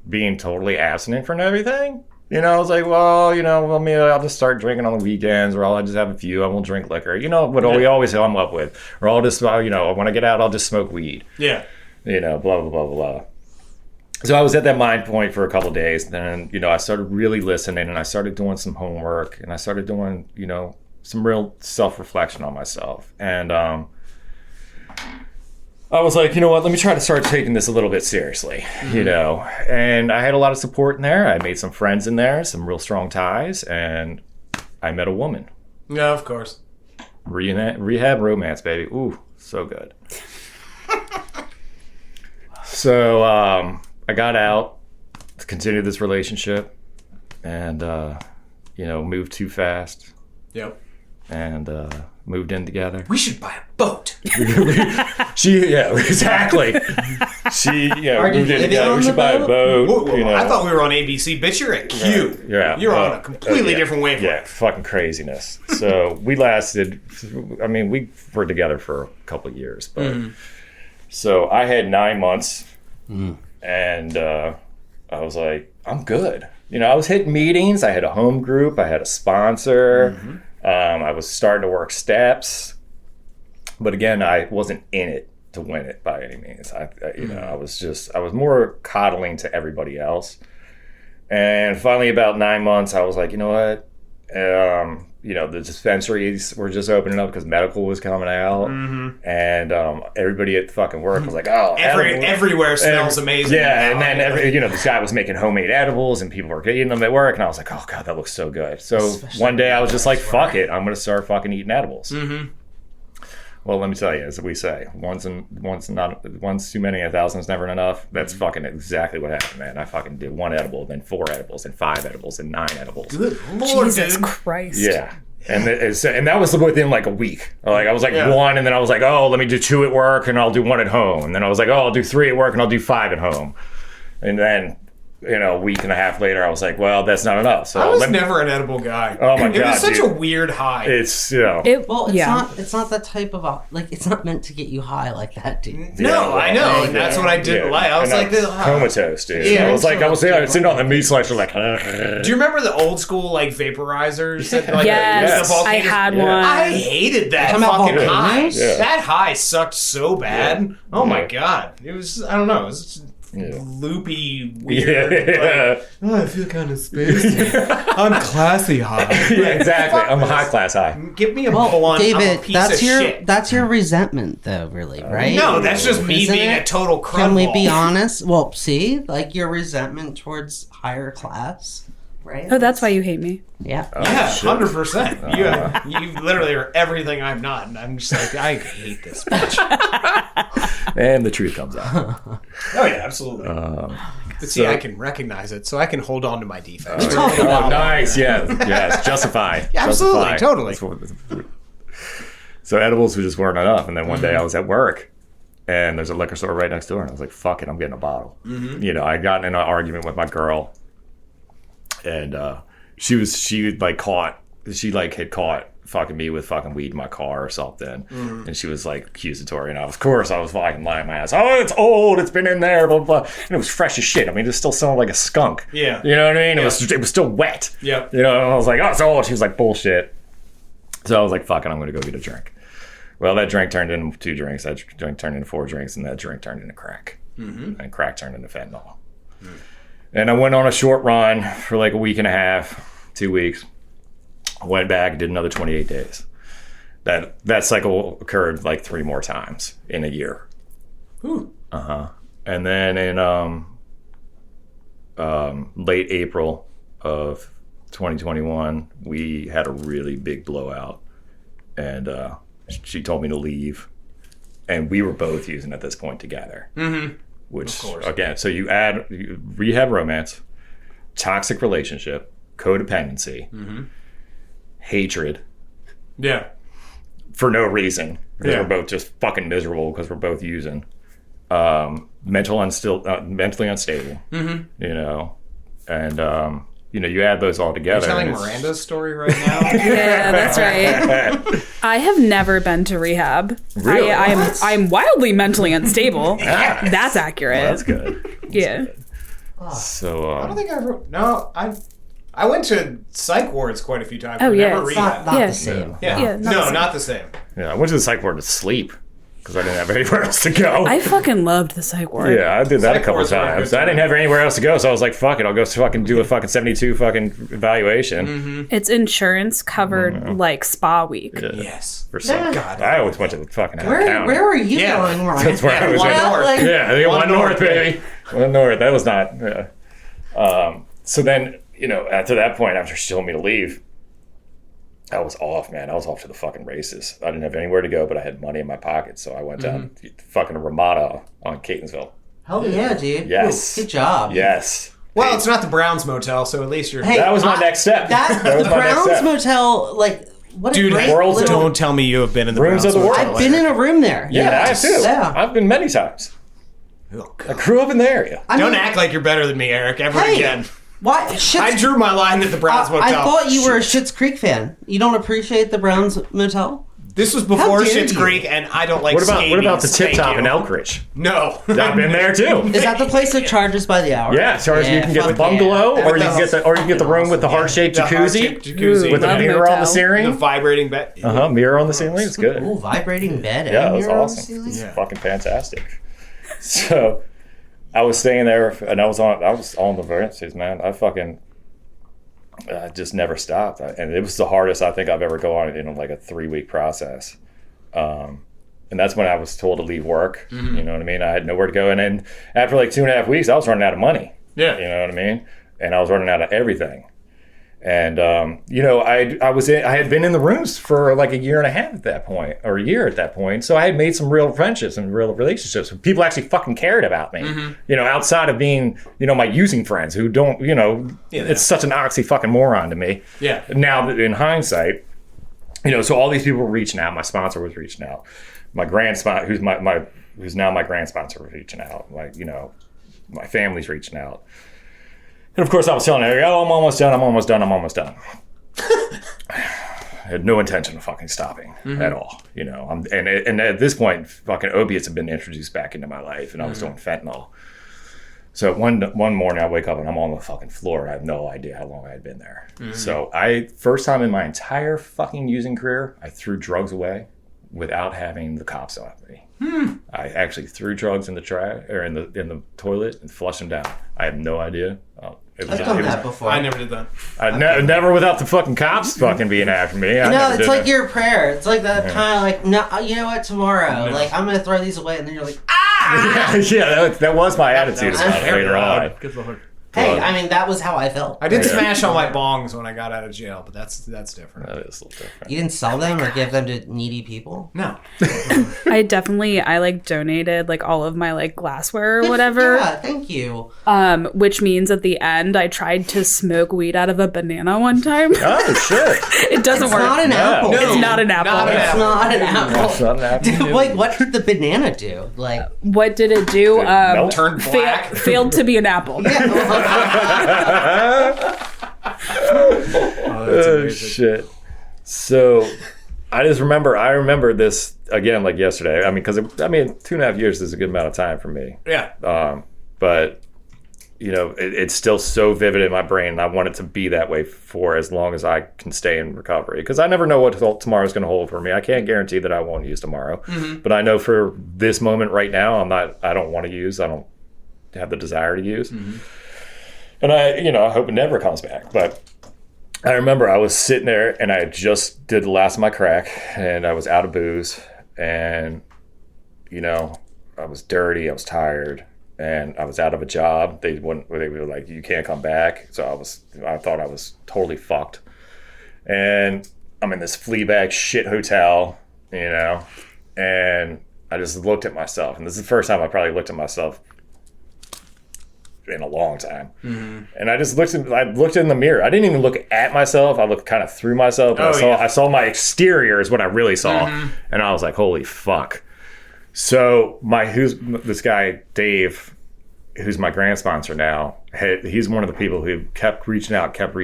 being totally abstinent from everything. I was like, well, maybe I'll just start drinking on the weekends, or I'll just have a few. I won't drink liquor. What we always come up with. Or I'll just, when I get out, I'll just smoke weed. Yeah. Blah, blah, blah, blah, blah. So I was at that mind point for a couple of days. Then, I started really listening, and I started doing some homework, and I started doing, some real self-reflection on myself. And I was like, let me try to start taking this a little bit seriously, And I had a lot of support in there. I made some friends in there, some real strong ties, and I met a woman. Yeah, of course. Rehab romance, baby. Ooh, so good. So I got out to continue this relationship, and moved too fast. Yep. And moved in together. We should buy a boat. Exactly. Moved in together. We should buy a boat. I thought we were on ABC, bitch. You're at Q. Yeah. You're on a completely different wavelength. Yeah, fucking craziness. So we lasted. We were together for a couple of years, but so I had 9 months, and I was like, I'm good. I was hitting meetings. I had a home group. I had a sponsor. Mm-hmm. I was starting to work steps, but again, I wasn't in it to win it by any means. I was more coddling to everybody else. And finally, about 9 months, I was like, you know what? The dispensaries were just opening up because medical was coming out, and everybody at fucking work was like, "Oh, everywhere smells amazing." Yeah, and then this guy was making homemade edibles, and people were eating them at work, and I was like, "Oh god, that looks so good." So one day I was just like, "Fuck it, I'm gonna start fucking eating edibles." Mm-hmm. Well, let me tell you, as we say, once too many, 1,000 is never enough. That's fucking exactly what happened, man. I fucking did 1 edible, then 4 edibles, then 5 edibles, and 9 edibles. Good Lord, Jesus dude. Christ. Yeah. And that was within a week. I was 1, and then I was like, oh, let me do 2 at work, and I'll do 1 at home. And then I was like, oh, I'll do 3 at work, and I'll do 5 at home. And then a week and a half later, I was like, well, that's not enough. So I was never an edible guy. Oh my god, it was such dude. a weird high. It's it's not that type of it's not meant to get you high like that, dude. No, I know, and that's what I didn't like. I was like, comatose, dude. Yeah, I was sitting on the meat slicer like. Do you remember the old school vaporizers? Yes, I had one. I hated that fucking high. Yeah. That high sucked so bad. Oh my god, it was. I don't know. It was loopy, weird. Yeah. Like, I feel kind of spaced. I'm classy high. Yeah, exactly. I'm a high class high. Give me a blunt. I'm a David, piece that's of your shit. that's your resentment, though, really, right? No, that's just me Isn't being it? a total crumble. Can we be honest? Well, see, like your resentment towards higher class, right? Oh, that's why you hate me. Yeah. Yeah, shit. 100%. You literally are everything I'm not, and I'm just like, I hate this bitch. And the truth comes out. Oh yeah, absolutely. But see, I can recognize it, so I can hold on to my defense. Oh, nice. Yes. Justify. Yeah, absolutely, Justify. totally. So edibles just weren't enough. And then one day I was at work and there's a liquor store right next door. And I was like, fuck it, I'm getting a bottle. You know, I'd gotten in an argument with my girl. And she had caught fucking me with fucking weed in my car or something. And she was like accusatory. And of course I was fucking lying my ass. Oh, it's old. It's been in there. Blah, blah, blah. And it was fresh as shit. I mean, it still sounded like a skunk. Yeah. You know what I mean? Yeah. It was still wet. Yep. You know, and I was like, oh, it's old. She was like, bullshit. So I was like, fuck it, I'm going to go get a drink. Well, that drink turned into 2 drinks. That drink turned into 4 drinks. And that drink turned into crack. And crack turned into fentanyl. And I went on a short run for like a week and a half, 2 weeks. I went back, did another 28 days. That cycle occurred like 3 more times in a year. And then in late April of 2021, we had a really big blowout. And she told me to leave. And we were both using at this point together. Which, again, so you add rehab romance, toxic relationship, codependency, hatred. Yeah. For no reason. Because Yeah. we're both just fucking miserable because we're both using. Mentally unstable. You know. And, you know, you add those all together. You're telling and it's- Miranda's story right now? Yeah, that's right. I have never been to rehab. Really? I'm wildly mentally unstable. Nice. That's accurate. Well, that's good. Yeah. So, I don't think I ever... No, I went to psych wards quite a few times. Oh, but yeah. never It's rehab. Not Yeah. the same. Yeah. Yeah, not the same. Not the same. yeah, I went to the psych ward to sleep because I didn't have anywhere else to go. I fucking loved the psych ward. Yeah, I did that a Psych couple wards are a times. good I didn't have anywhere else to go, so I was like, fuck it, I'll go fucking do a fucking 72 fucking evaluation. It's insurance covered like spa week. Yes. For some God. I always went to the fucking Where county. were you Yeah. going, Ryan? That's where I was One at. north. Like- Yeah, I think One one north, north, baby. One north. That was not. Yeah. So then, you know, after that point, after she told me to leave, I was off, man. I was off to the fucking races. I didn't have anywhere to go, but I had money in my pocket, so I went down to fucking Ramada on Catonsville. Hell yeah, dude. Yes. Good job. Yes. Well, it's not the Browns Motel, so at least you're... Hey, That was my next step. That was the my next Browns step. Motel, like, what Dude, a great world's little... don't tell me you have been in the Rooms Browns of the Motel. world. I've been in a room there. Yeah, I have too. Yeah. I've been many times. Oh, I God. grew up in the area. I Don't mean, act like you're better than me, Eric, ever Hey. again. Why? Shit's, I drew my line at the Browns Motel. I thought you were a Schitt's Creek fan. You don't appreciate the Browns Motel? This was before How dare Schitt's you. Creek, and I don't like What about the scabies. Tip Top Thank in you. Elkridge? No. I've been there too. Is that the place that charges by the hour? Yeah, so you can get the fuck bungalow, yeah. or you can get the room with the heart-shaped The jacuzzi heart-shaped jacuzzi. with a Love mirror on motel. the ceiling. The vibrating bed. Mirror on the ceiling. It's good. Ooh, vibrating bed. Yeah, and it was mirror on the awesome. ceiling? It's Yeah. fucking fantastic. So I was staying there, and I was on the variances, man. I just never stopped, and it was the hardest I think I've ever gone in like a 3-week process. And that's when I was told to leave work. You know what I mean? I had nowhere to go, and then after like 2.5 weeks, I was running out of money. Yeah. You know what I mean? And I was running out of everything. And you know, I had been in the rooms for like a year and a half at that point, or a year at that point. So I had made some real friendships and real relationships. People actually fucking cared about me. You know, outside of being, you know, my using friends who don't, you know, it's such an oxy fucking moron to me. Yeah. Now that in hindsight, you know, so all these people were reaching out. My sponsor was reaching out. My grand sponsor, who's now my grand sponsor, was reaching out. Like, you know, my family's reaching out. And of course, I was telling her, "Oh, I'm almost done. I'm almost done. I'm almost done." I had no intention of fucking stopping at all, you know. And at this point, fucking opiates have been introduced back into my life, and I was doing fentanyl. So one morning, I wake up and I'm on the fucking floor, and I have no idea how long I had been there. So first time in my entire fucking using career, I threw drugs away without having the cops on me. I actually threw drugs in the trash or in the toilet and flushed them down. I have no idea. I've done that before. I never did that. Never without the fucking cops fucking being after me. No, it's like your prayer. It's like that kind of like, no, you know what, tomorrow, like, I'm going to throw these away, and then you're like, ah! Yeah, that was my attitude about it later on. Good Lord. Hey, I mean, that was how I felt. I did smash all my bongs when I got out of jail, but that's different. That is a little different. You didn't sell them or give them to needy people? No. I like donated like all of my like glassware or whatever. Yeah, thank you. Which means at the end I tried to smoke weed out of a banana one time. Oh, shit. It doesn't work. It's not an apple. It's not an apple. Not an It's not an apple. It's not an apple. Like, what did the banana do? Like, What did it do? Melt? Turned black. Failed to be an apple. Oh, shit. So I remember this again like yesterday. I mean, because 2.5 years is a good amount of time for me. Yeah. But you know, it's still so vivid in my brain, and I want it to be that way for as long as I can stay in recovery. Because I never know what tomorrow's going to hold for me. I can't guarantee that I won't use tomorrow, but I know for this moment right now, I don't want to use. I don't have the desire to use. And I hope it never comes back. But I remember I was sitting there and I just did the last of my crack and I was out of booze and, I was dirty, I was tired, and I was out of a job. They were like, you can't come back. So I thought I was totally fucked. And I'm in this flea bag shit hotel, and I just looked at myself. And this is the first time I probably looked at myself in a long time. And I just looked in the mirror. I didn't even look at myself. I looked kind of through myself. And I saw my exterior is what I really saw. And I was like, holy fuck. So this guy, Dave, who's my grant sponsor now, he's one of the people who kept reaching out. He's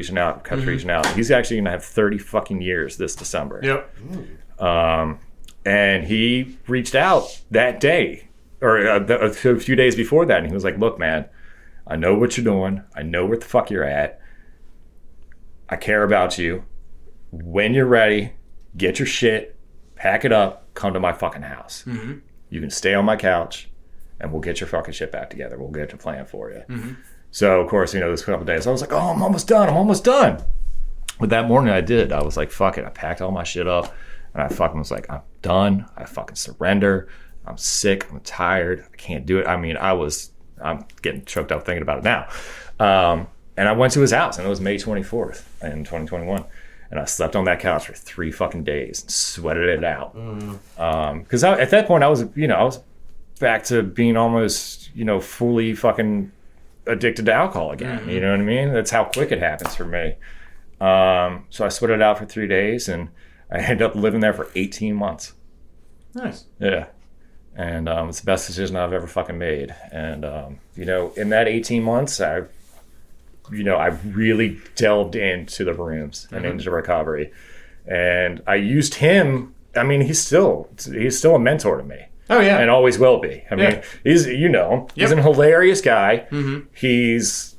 actually going to have 30 fucking years this December. Yep. And he reached out that day or a few days before that. And he was like, look, man, I know what you're doing. I know where the fuck you're at. I care about you. When you're ready, get your shit, pack it up, come to my fucking house. You can stay on my couch, and we'll get your fucking shit back together. We'll get a plan for you. So, of course, this couple of days, I was like, oh, I'm almost done. But that morning I did. I was like, fuck it. I packed all my shit up, and I fucking was like, I'm done. I fucking surrender. I'm sick. I'm tired. I can't do it. I mean, I'm getting choked up thinking about it now. And I went to his house, and it was May 24th in 2021. And I slept on that couch for 3 fucking days and sweated it out. Because at that point, I was back to being almost, fully fucking addicted to alcohol again. You know what I mean? That's how quick it happens for me. So I sweated it out for 3 days, and I ended up living there for 18 months. Nice. Yeah. And it's the best decision I've ever fucking made. And, in that 18 months, I really delved into the rooms and into recovery. And I used him. I mean, he's still a mentor to me. Oh, yeah. And always will be. I mean, he's a hilarious guy. He's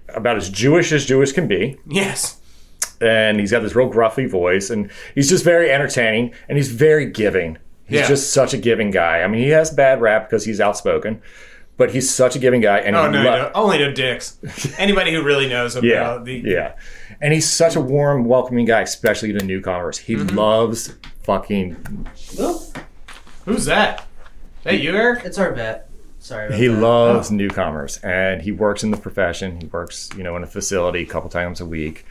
about as Jewish can be. Yes. And he's got this real gruffy voice. And he's just very entertaining. And he's very giving. He's just such a giving guy. I mean, he has bad rap because he's outspoken, but he's such a giving guy. And only no dicks. Anybody who really knows about And he's such a warm, welcoming guy, especially to newcomers. He loves fucking. Who's that? Hey, you, Eric? It's our vet. Sorry about He that. loves newcomers, and he works in the profession. He works, in a facility a couple times a week.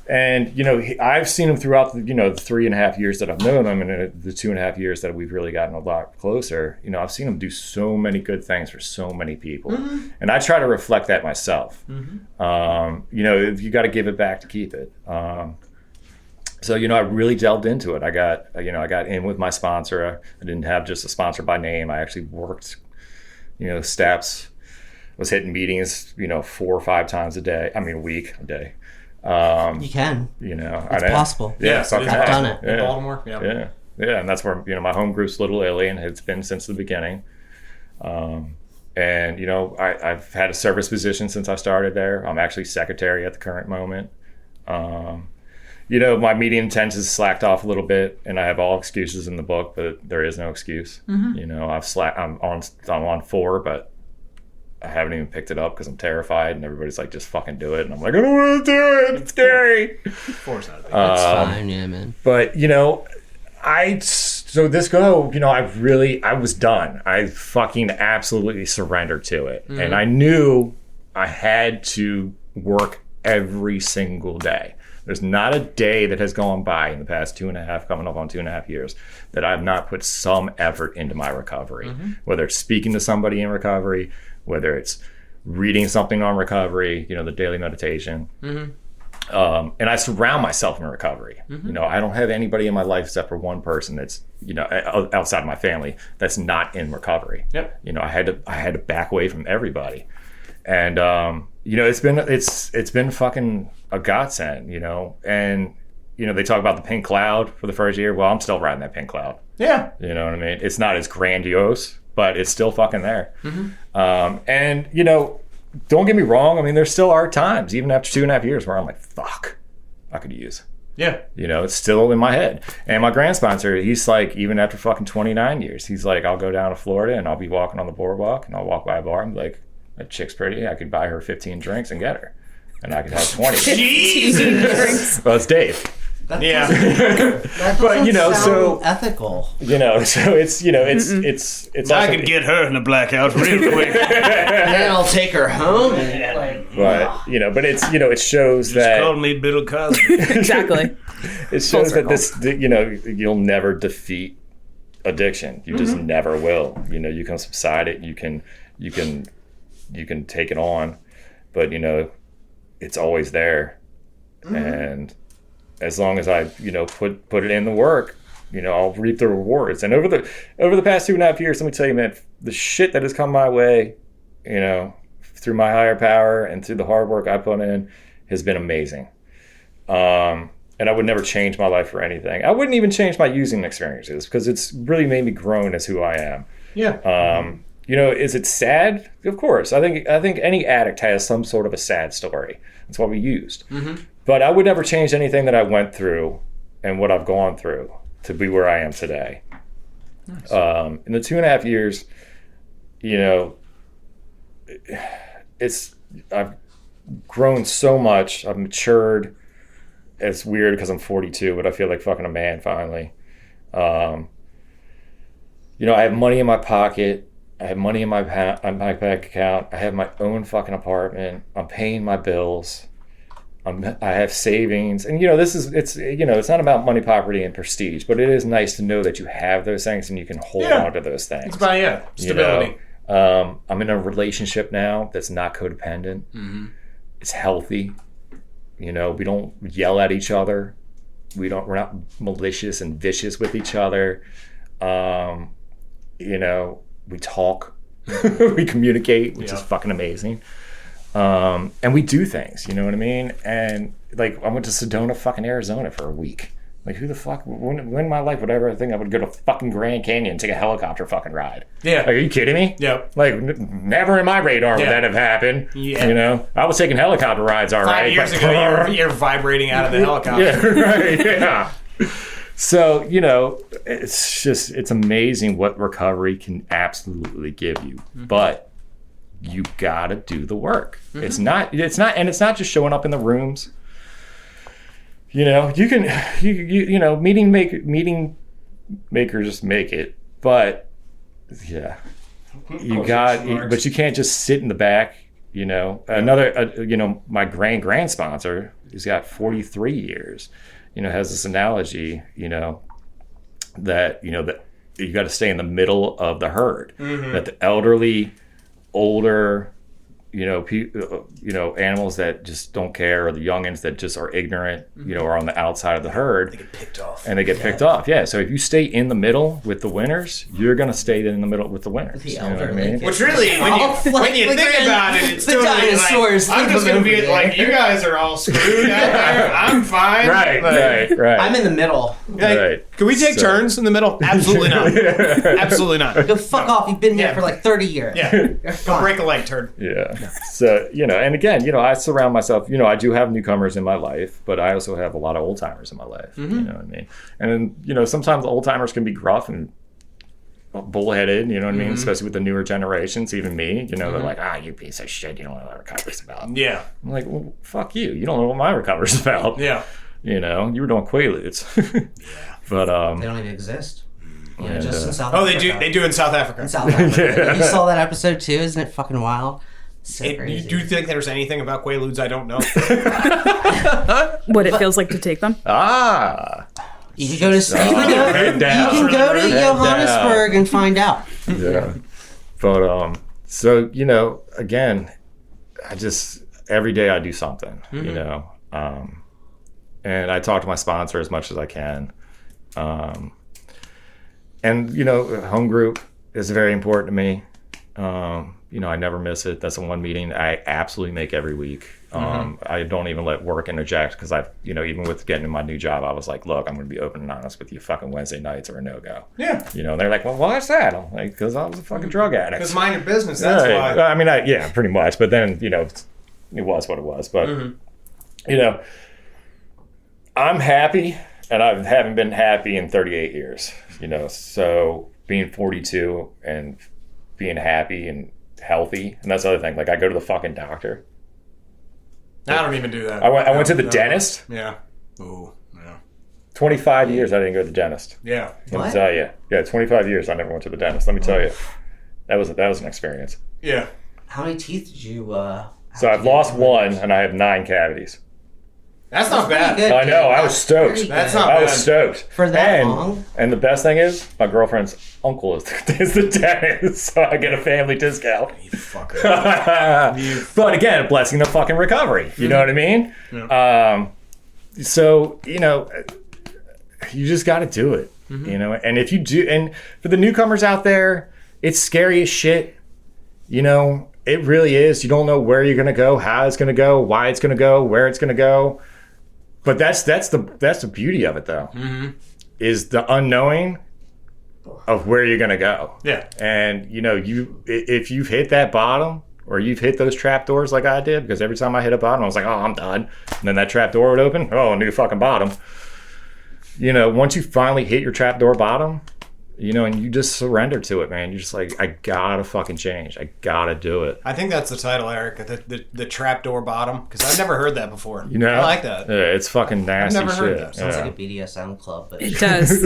And, I've seen him throughout the 3.5 years that I've known him, and the 2.5 years that we've really gotten a lot closer. I've seen him do so many good things for so many people. And I try to reflect that myself. You got to give it back to keep it. So, I really delved into it. I got in with my sponsor. I didn't have just a sponsor by name. I actually worked, steps, was hitting meetings, 4 or 5 times a week, a day. You can. It's possible. Yeah, I've done it. in Baltimore. Yeah, and that's where my home group's Little Italy, and it's been since the beginning. And I've had a service position since I started there. I'm actually secretary at the current moment. my media intentions slacked off a little bit, and I have all excuses in the book, but there is no excuse. I'm on 4, but I haven't even picked it up because I'm terrified, and everybody's like, just fucking do it. And I'm like, I don't want to do it. It's scary. 4's not a big That's fine, yeah, man. But, so this go, I was done. I fucking absolutely surrendered to it. And I knew I had to work every single day. There's not a day that has gone by in the past 2.5, coming up on 2.5 years, that I've not put some effort into my recovery. Whether it's speaking to somebody in recovery, whether it's reading something on recovery, the daily meditation. And I surround myself in recovery. I don't have anybody in my life except for one person that's, outside of my family that's not in recovery. Yep. I had to back away from everybody. And, it's been fucking a godsend, and, they talk about the pink cloud for the first year. Well, I'm still riding that pink cloud. Yeah. You know what I mean? It's not as grandiose, but it's still fucking there. And, don't get me wrong. I mean, there still are times, even after 2.5 years, where I'm like, fuck, I could use. Yeah. It's still in my head. And my grand sponsor, he's like, even after fucking 29 years, he's like, I'll go down to Florida and I'll be walking on the boardwalk and I'll walk by a bar and be like, that chick's pretty. I could buy her 15 drinks and get her. And I could have 20. Jesus. Well, it's Dave. That Yeah. That But, doesn't so- sound ethical. So it's I also, could get her in a blackout real quick. And then I'll take her home and but but it's it shows that Call me Bill Cosby. Exactly. it shows that this you'll never defeat addiction. You just never will. You can subside it. You can take it on, but it's always there. And as long as I put it in the work, I'll reap the rewards. And over the past 2.5 years, let me tell you, man, the shit that has come my way, through my higher power and through the hard work I put in, has been amazing. And I would never change my life for anything. I wouldn't even change my using experiences because it's really made me grown as who I am. Yeah. Is it sad? Of course. I think any addict has some sort of a sad story. That's why we used. But I would never change anything that I went through and what I've gone through to be where I am today. Nice. In the 2.5 years, I've grown so much. I've matured. It's weird because I'm 42, but I feel like fucking a man finally. I have money in my pocket. I have money in my bank account. I have my own fucking apartment. I'm paying my bills. I have savings, and it's not about money, poverty, and prestige, but it is nice to know that you have those things and you can hold on to those things. It's about stability. I'm in a relationship now that's not codependent. It's healthy. We don't yell at each other. We're not malicious and vicious with each other. We talk, we communicate, which is fucking amazing. And we do things, you know what I mean? And like, I went to Sedona, fucking Arizona for a week. Like, who the fuck, when in my life would I ever think I would go to fucking Grand Canyon and take a helicopter fucking ride? Yeah. Like, are you kidding me? Yeah. Like, never in my radar would that have happened. Yeah. I was taking helicopter rides, all right. 5 years ago, you're vibrating out of the helicopter. Yeah, right, yeah. So, it's amazing what recovery can absolutely give you. But you gotta do the work. It's not just showing up in the rooms. Meeting makers make it, but yeah, but you can't just sit in the back. My grand sponsor, he's got 43 years. Has this analogy. That you got to stay in the middle of the herd. That the elderly, older, animals that just don't care, or the youngins that just are ignorant, are on the outside of the herd. They get picked off. Yeah. So if you stay in the middle with the winners, you're gonna stay in the middle with the winners. The elderly. Which really, when you think about it, it's totally dinosaurs. I'm just gonna be like, you guys are all screwed out there. I'm fine. Right. I'm in the middle. Like, can we take turns in the middle? Absolutely not. Absolutely not. Go fuck off. You've been here for like 30 years. Yeah. Go break a leg, turd. Yeah. So, and again, I surround myself, I do have newcomers in my life, but I also have a lot of old timers in my life. You know what I mean? And then, sometimes old timers can be gruff and bullheaded, you know what I mean? Especially with the newer generations, even me, they're like, you piece of shit, you don't know what recovery's about. Yeah. I'm like, well, fuck you. You don't know what my recovery's about. Yeah. You were doing Quaaludes. But, they don't even exist. And, just in South Oh, Africa. they do in South Africa. In South Africa. You saw that episode too? Isn't it fucking wild? So crazy. Do you think there's anything about Quaaludes I don't know? What it feels like to take them. You can go to Johannesburg and find out. Yeah. But so again, I just every day I do something, and I talk to my sponsor as much as I can, and home group is very important to me. I never miss it. That's the one meeting I absolutely make every week. I don't even let work interject because even with getting in my new job, I was like, look, I'm going to be open and honest with you. Fucking Wednesday nights are a no-go. Yeah. And they're like, well, why's that? I'm like, because I was a fucking drug addict. Because mind your business, that's why. I mean, yeah, pretty much. But then, it was what it was. But, I'm happy, and I haven't been happy in 38 years, So being 42 and being happy and healthy, and that's the other thing. Like, I go to the fucking doctor. I don't even do that. I went to the dentist. Yeah. Ooh, yeah. 25 years I didn't go to the dentist. Yeah. Let me tell you. Yeah, 25 years I never went to the dentist. Let me tell you. That was an experience. Yeah. How many teeth did you So I've lost one, and I have 9 cavities. That's not bad. Good, I know. I was stoked. That's not I bad. was stoked. For that long? And the best thing is, my girlfriend's uncle is the dentist, so I get a family discount. You fucker. But again, a blessing of fucking recovery. You know what I mean? Yeah. So, you just got to do it. And if you do, and for the newcomers out there, it's scary as shit. It really is. You don't know where you're going to go, how it's going to go, why it's going to go, where it's going to go. But that's the beauty of it, though, is the unknowing of where you're going to go. Yeah. And, if you've hit that bottom or you've hit those trap doors like I did, because every time I hit a bottom, I was like, oh, I'm done. And then that trap door would open. Oh, new fucking bottom. Once you finally hit your trap door bottom, and you just surrender to it, man. You're just like, I gotta fucking change. I gotta do it. I think that's the title, Eric. The trapdoor bottom, because I've never heard that before. I like that. Yeah, it's fucking nasty. I've never heard shit. that. Sounds Yeah. like a BDSM club. But It does.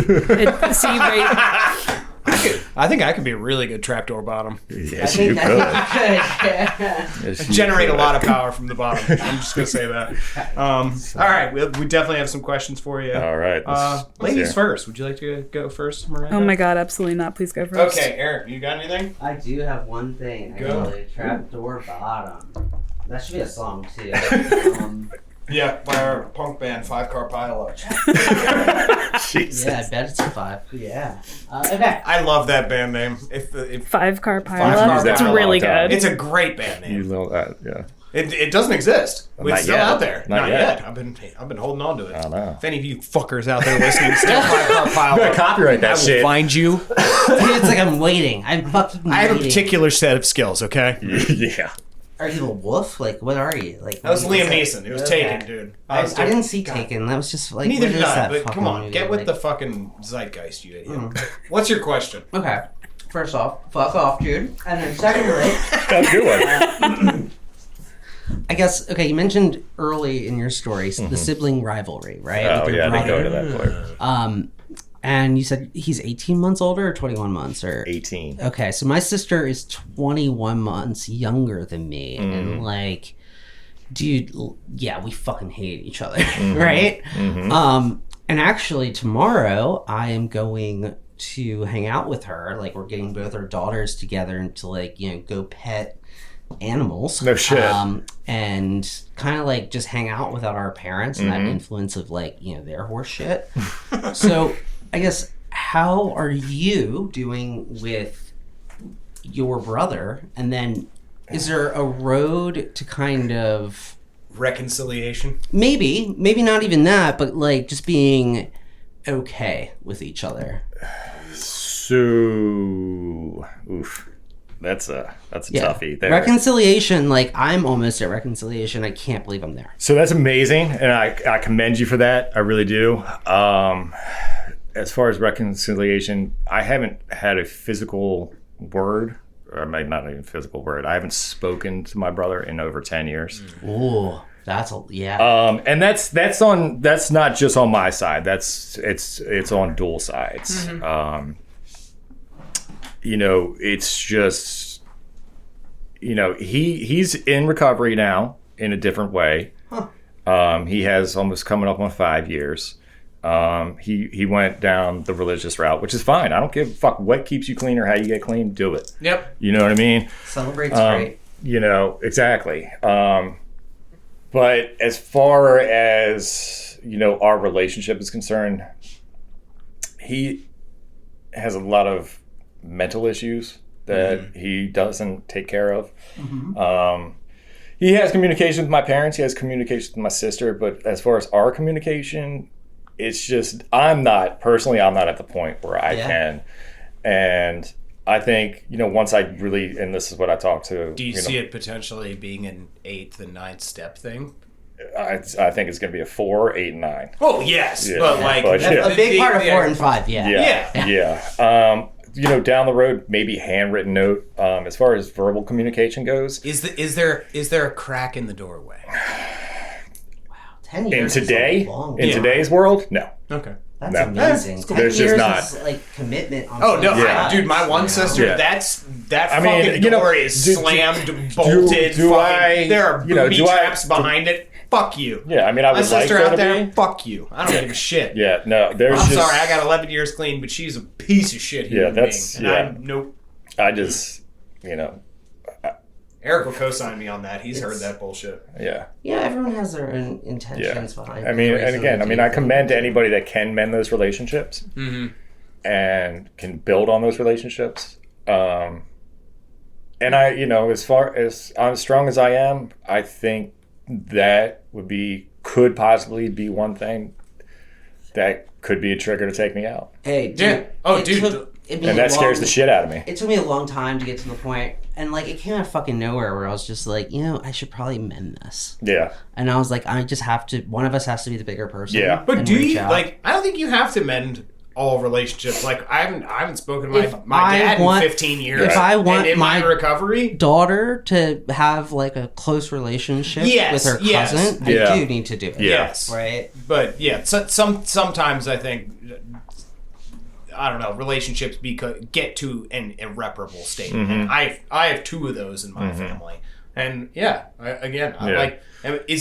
I think I could be a really good trapdoor bottom. Yes, you could. Yes, you Generate a could. lot of power from the bottom. I'm just gonna say that. All right, we definitely have some questions for you. All right. Let's Ladies hear. first. Would you like to go first, Miranda? Oh my god, absolutely not. Please go first. Okay, Eric, you got anything? I do have one thing. Go. Actually, trapdoor bottom. That should be a song too. Yeah, by our punk band, 5 Car Pileup. Jesus. Yeah, I bet it's a 5. Yeah. Okay. I love that band name. If 5-car Car pileup. It's Pileup. really good. It's a great band You name. know that, yeah. It doesn't exist. It's Not still yet. out there. Not yet. I've been holding on to it. I don't know. If any of you fuckers out there listening, still 5 Car Pileup. Better copyright that I will shit. find you. Dude, it's like I'm waiting. I'm fucking waiting. I have a particular set of skills. Okay. Yeah. Are you a wolf? Like, what are you? Like, That was what Liam is Neeson. It was Okay. Taken, dude. I didn't see Taken. That was just like, Neither what did is I. that But fucking come on, movie? get with Like- the fucking zeitgeist, you idiot. What's your question? Okay. First off, fuck off, dude. And then secondly, That's a good one. I guess, okay, you mentioned early in your story the sibling rivalry, right? Oh, With your yeah, they go brother. to that part. And you said he's 18 months older or 21 months? Or 18. Okay, so my sister is 21 months younger than me. And, like, dude, yeah, we fucking hate each other, right? And actually, tomorrow I am going to hang out with her. Like, we're getting both our daughters together and to, like, go pet animals. No shit. And kind of, like, just hang out without our parents and that influence of, like, their horse shit. So, I guess, how are you doing with your brother? And then, is there a road to kind of Reconciliation. maybe not even that, but like just being okay with each other? So, oof. That's a toughie there. Reconciliation, like I'm almost at reconciliation. I can't believe I'm there. So that's amazing, and I commend you for that. I really do. As far as reconciliation, I haven't had a physical word, or maybe not even physical word. I haven't spoken to my brother in over 10 years. Ooh, yeah. And that's not just on my side. It's on dual sides. It's just, he's in recovery now in a different way. He has almost coming up on 5 years. He went down the religious route, which is fine. I don't give a fuck what keeps you clean or how you get clean. Do it. Yep. You know what I mean? Celebrate's great. Exactly. But as far as, our relationship is concerned, he has a lot of mental issues that he doesn't take care of. He has communication with my parents. He has communication with my sister. But as far as our communication, it's just, I'm not at the point where I can. And I think, once I really, and this is what I talk to. Do you see it potentially being an 8th and 9th step thing? I think it's going to be a 4, 8, and 9. Oh, yes. Yeah. But A big part of 4 and 5, Yeah. Down the road, maybe handwritten note. As far as verbal communication goes, is there a crack in the doorway? 10 years today's world, no. Okay. That's No. amazing. 10 There's years just not. is like commitment on Oh no, both sides, dude! My one sister, Yeah. that fucking door is slammed, bolted. There are booby traps behind it. Fuck you. Yeah, I mean, I My would like sister there out to there, be. fuck you. I don't give a shit. Yeah, no, there's I'm just. sorry, I got 11 years clean, but she's a piece of shit human being. Nope. I just, Eric will co-sign me on that. He's heard that bullshit. Yeah. Yeah, everyone has their own intentions behind it. I mean, and again, I commend anybody that can mend those relationships and can build on those relationships. And I, as far as I'm as strong as I am, I think that could possibly be one thing that could be a trigger to take me out. Hey, dude. Yeah. Oh, dude. And that scares the shit out of me. It took me a long time to get to the point, and like it came out of fucking nowhere where I was just like, I should probably mend this. Yeah. And I was like, I just have to. One of us has to be the bigger person. Yeah. But and do reach you out. I don't think you have to mend all relationships. Like I haven't spoken to my dad in 15 years. If I want and in my recovery, daughter to have like a close relationship with her cousin, I do need to do it. Yes. Right. But yeah, sometimes I think, I don't know, relationships get to an irreparable state. And I have 2 of those in my family. And is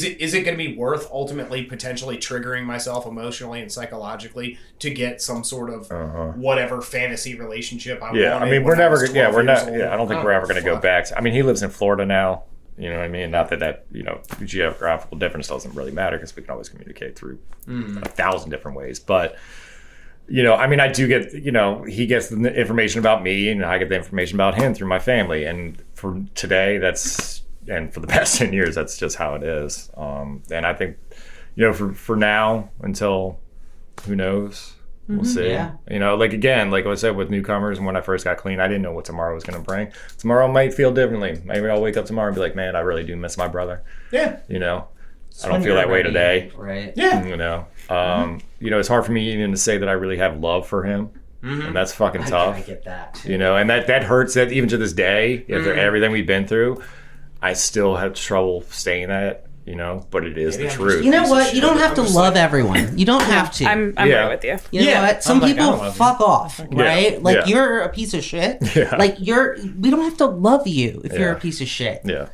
it going to be worth ultimately potentially triggering myself emotionally and psychologically to get some sort of whatever fantasy relationship I wanted? I mean, we're never. Yeah, we're not. Yeah, I don't think we're ever going to go back. I mean, he lives in Florida now. You know what I mean? Not that geographical difference doesn't really matter because we can always communicate through 1,000 different ways. But I mean, I do get, he gets the information about me and I get the information about him through my family. And for today, and for the past 10 years, that's just how it is. And I think, for now, until who knows, we'll see. Yeah. Like I said, with newcomers and when I first got clean, I didn't know what tomorrow was going to bring. Tomorrow might feel differently. Maybe I'll wake up tomorrow and be like, man, I really do miss my brother. Yeah. I don't feel that way today. Right. Yeah. It's hard for me even to say that I really have love for him. And that's fucking tough. I get that too. And that hurts that even to this day, after everything we've been through, I still have trouble saying that, but it is the truth. You know what? You don't have to love everyone. You don't have to. I'm right with you. You know what? Some people fuck off, right? Like you're a piece of shit. Yeah. Like we don't have to love you if you're a piece of shit. Yeah.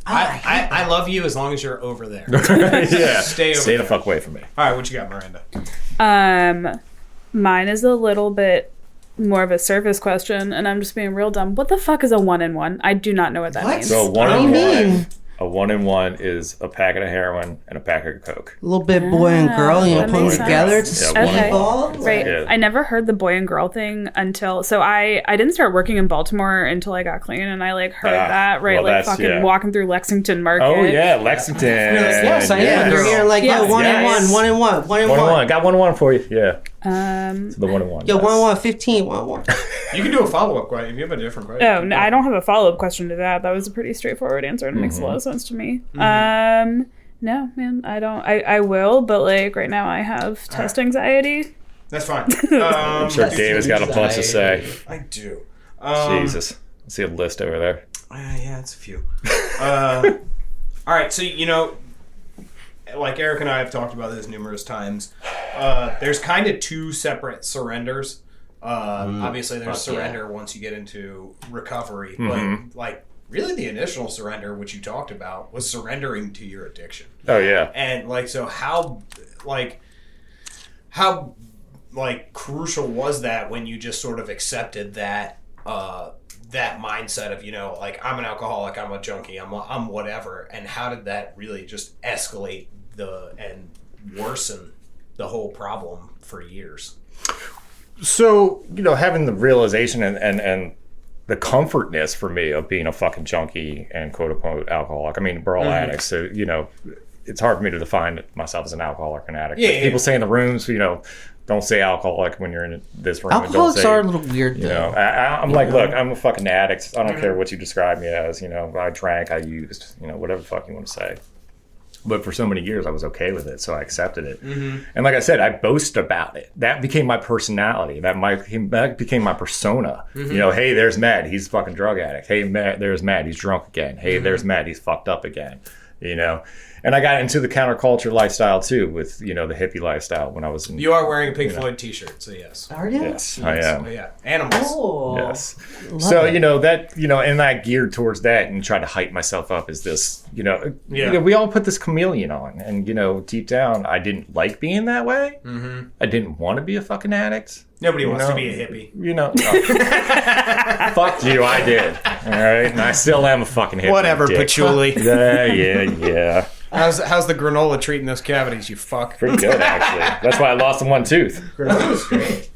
I love you as long as you're over there. Yeah. Stay the fuck away from me. All right, what you got, Miranda? Mine is a little bit more of a surface question, and I'm just being real dumb. What the fuck is a 1-in-1? I do not know what that means. So What do you mean? A 1-in-1 is a packet of heroin and a packet of coke. A little bit boy and girl, you know, that put them makes together. sense. It's a Yeah, sweet Okay. ball. Right. Yeah. I never heard the boy and girl thing until I didn't start working in Baltimore until I got clean, and I like heard that well, like that's- fucking yeah. walking through Lexington Market. Oh yeah, Lexington. Yes, I am. Yes. They're here like, Yes. yo, 1-in-1, Yes. 1-in-1, 1-in-1. 1-in-1. Got 1-in-1 for you. Yeah. Um. The 1-in-1. Yo, yes. 1-in-1, 15, 1-in-1. You can do a follow-up question if you have a different question. Oh, no, I don't have a follow up question to that. That was a pretty straightforward answer, and it makes a lot of sense to me. No, man, I don't. I will, but like right now, I have test anxiety. That's fine. I'm sure David's got a bunch to say. I do. Jesus. I see a list over there. Yeah, it's a few. All right, so like Eric and I have talked about this numerous times. There's kind of two separate surrenders. Obviously, there's surrender once you get into recovery, but like really the initial surrender, which you talked about, was surrendering to your addiction. Oh yeah. And like, so how crucial was that when you just sort of accepted that that mindset of, like, I'm an alcoholic, I'm a junkie, I'm whatever, and how did that really just escalate and worsen the whole problem for years? So, having the realization and the comfortness for me of being a fucking junkie and quote unquote alcoholic. I mean, we're all addicts, so it's hard for me to define myself as an alcoholic or an addict. Yeah, Like, yeah. people say in the rooms, don't say alcoholic when you're in this room. Alcoholics and don't say, are a little weird, though. I'm like, look, I'm a fucking addict. I don't care what you describe me as. I drank, I used, whatever the fuck you want to say. But for so many years, I was okay with it, so I accepted it. And like I said, I boast about it. That became my personality. That became my persona. Hey, there's Matt. He's a fucking drug addict. Hey, there's Matt. He's drunk again. Hey, there's Matt. He's fucked up again. And I got into the counterculture lifestyle too, with the hippie lifestyle when I was in. You are wearing a Pink Floyd t-shirt, so yes. Are you? Yes, I am. So, yeah. Animals. Oh. Yes. So, and I geared towards that and tried to hype myself up as this, we all put this chameleon on. And, deep down, I didn't like being that way. I didn't want to be a fucking addict. Nobody wants to be a hippie. Fuck you, I did. All right. And I still am a fucking hippie. Whatever, dick. patchouli. Yeah. How's the granola treating those cavities, you fuck? Pretty good, actually. That's why I lost one tooth. Granola's great.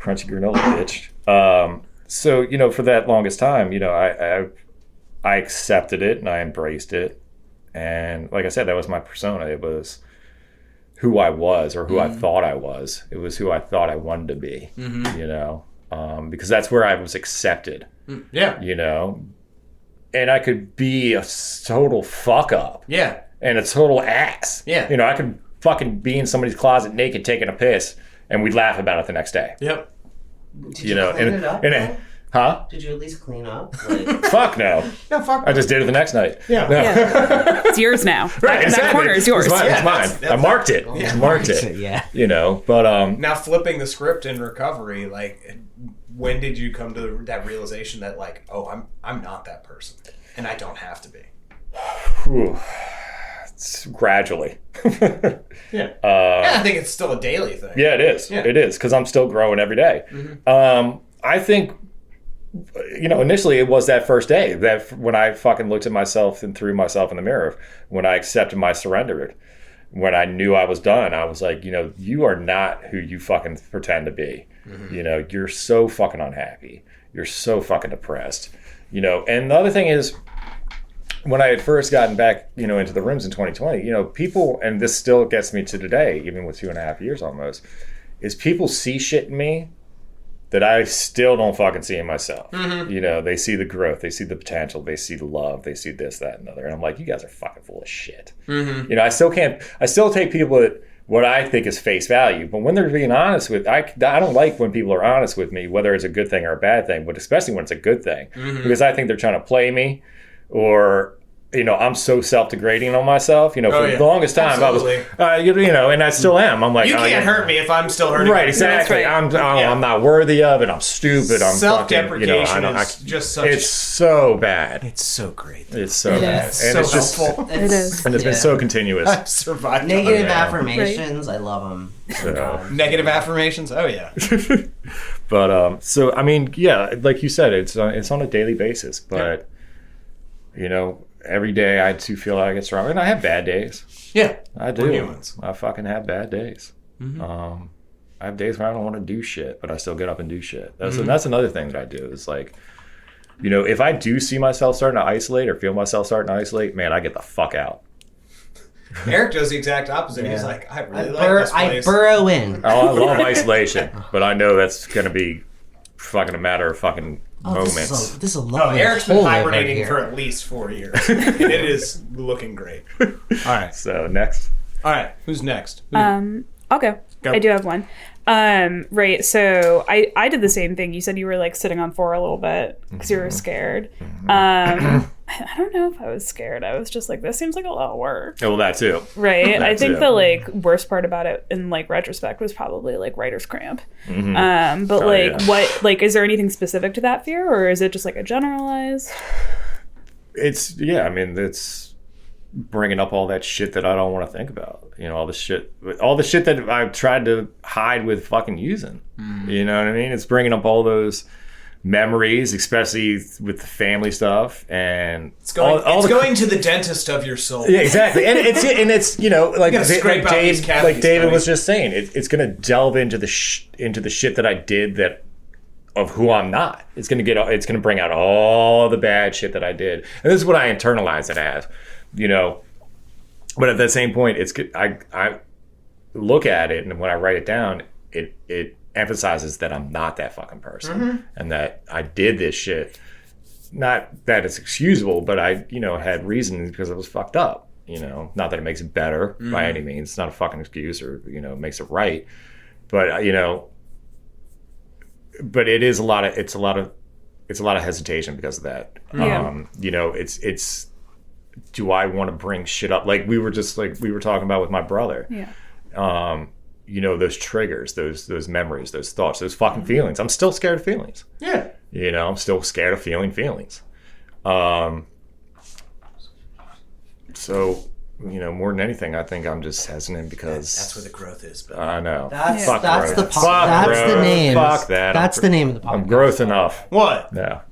Crunchy granola, bitch. So, for that longest time, I accepted it and I embraced it. And like I said, that was my persona. It was who I was or who I thought I was. It was who I thought I wanted to be, because that's where I was accepted, Yeah. And I could be a total fuck up. Yeah. And a total ass. Yeah. I could fucking be in somebody's closet naked taking a piss and we'd laugh about it the next day. Yep. Did you clean it up? Huh? Did you at least clean up? Like, Fuck no. No, fuck. I just did it the next night. Yeah. No. Yeah. It's yours now. Right, That corner is yours. It's mine. Yeah, It's mine. that's I marked it. Yeah. I marked it. yeah. But Now flipping the script in recovery, like, when did you come to that realization that, like, oh, I'm not that person, and I don't have to be? whew, it's gradually. Yeah. I think it's still a daily thing. Yeah, it is. Yeah. It is, because I'm still growing every day. I think, initially it was that first day that when I fucking looked at myself and threw myself in the mirror, when I accepted my surrender, when I knew I was done, I was like, you are not who you fucking pretend to be. You're so fucking unhappy. You're so fucking depressed. And the other thing is, when I had first gotten back, into the rooms in 2020, people, and this still gets me to today, even with 2.5 years almost, is people see shit in me that I still don't fucking see in myself. They see the growth, they see the potential, they see the love, they see this, that, and other. And I'm like, you guys are fucking full of shit. I still take people at what I think is face value, but when they're being honest with, I don't like when people are honest with me, whether it's a good thing or a bad thing, but especially when it's a good thing, because I think they're trying to play me, or I'm so self-degrading on myself. For the longest time, Absolutely. I was, and I still am. I'm like, You can't hurt me if I'm still hurting. right, myself. exactly. That's right. I'm not worthy of it. I'm stupid. I'm Self-deprecation fucking, is just such. it's so bad. It's so great. It's so It bad, is. and So it's just, helpful. It is. and it's been so continuous. I've survived. Negative Yeah. affirmations, I love them. Negative affirmations. Oh yeah. But so I mean, yeah, like you said, it's on a daily basis. But every day I do feel like I get stronger, and I have bad days. Yeah, I do. We're humans. I fucking have bad days. Mm-hmm. I have days where I don't want to do shit, but I still get up and do shit. That's another thing that I do. Is like, you know, if I do see myself starting to isolate or feel myself starting to isolate, man, I get the fuck out. Eric does the exact opposite. He's like, I really like this I place. burrow in. Oh, I love isolation, but I know that's gonna be fucking a matter of fucking moments. This is a Oh, lovely Eric's been hole right hibernating here. for at least 4 years. And it is looking great. All right. So next. All right. Who's next? Okay. Go. I do have one. Right. So I did the same thing. You said you were like sitting on 4 a little bit because you were scared. I don't know if I was scared. I was just like, this seems like a lot of work. Oh, well, that too. Right. I think too. the like worst part about it in like retrospect was probably like writer's cramp. But what, like, is there anything specific to that fear, or is it just like a generalized? It's it's bringing up all that shit that I don't want to think about. You know, all the shit that I've tried to hide with fucking using. You know what I mean? It's bringing up all those memories, especially with the family stuff, and It's going to the dentist of your soul. yeah, exactly. And it's you know, like scrape out these cavities, David buddy. was just saying, it's going to delve into the shit that I did that of who I'm not. It's going to bring out all the bad shit that I did, and this is what I internalize it as, you know. But at the same point, I look at it, and when I write it down, it emphasizes that I'm not that fucking person, and that I did this shit. Not that it's excusable, but I, you know, had reasons because it was fucked up. You know, not that it makes it better by any means. It's not a fucking excuse, or you know, makes it right. But you know, but it's a lot of hesitation because of that. Yeah. You know, it's. Do I want to bring shit up? Like we were talking about with my brother. Yeah. You know, those triggers, those memories, those thoughts, those fucking feelings. I'm still scared of feelings. Yeah. You know, I'm still scared of feeling feelings. So, you know, more than anything, I think I'm just hesitant because That's where the growth is. But I know. That's Fuck the growth. po- Fuck that's growth. the name. Fuck that. That's the name of the podcast. I'm growth enough. what? Yeah.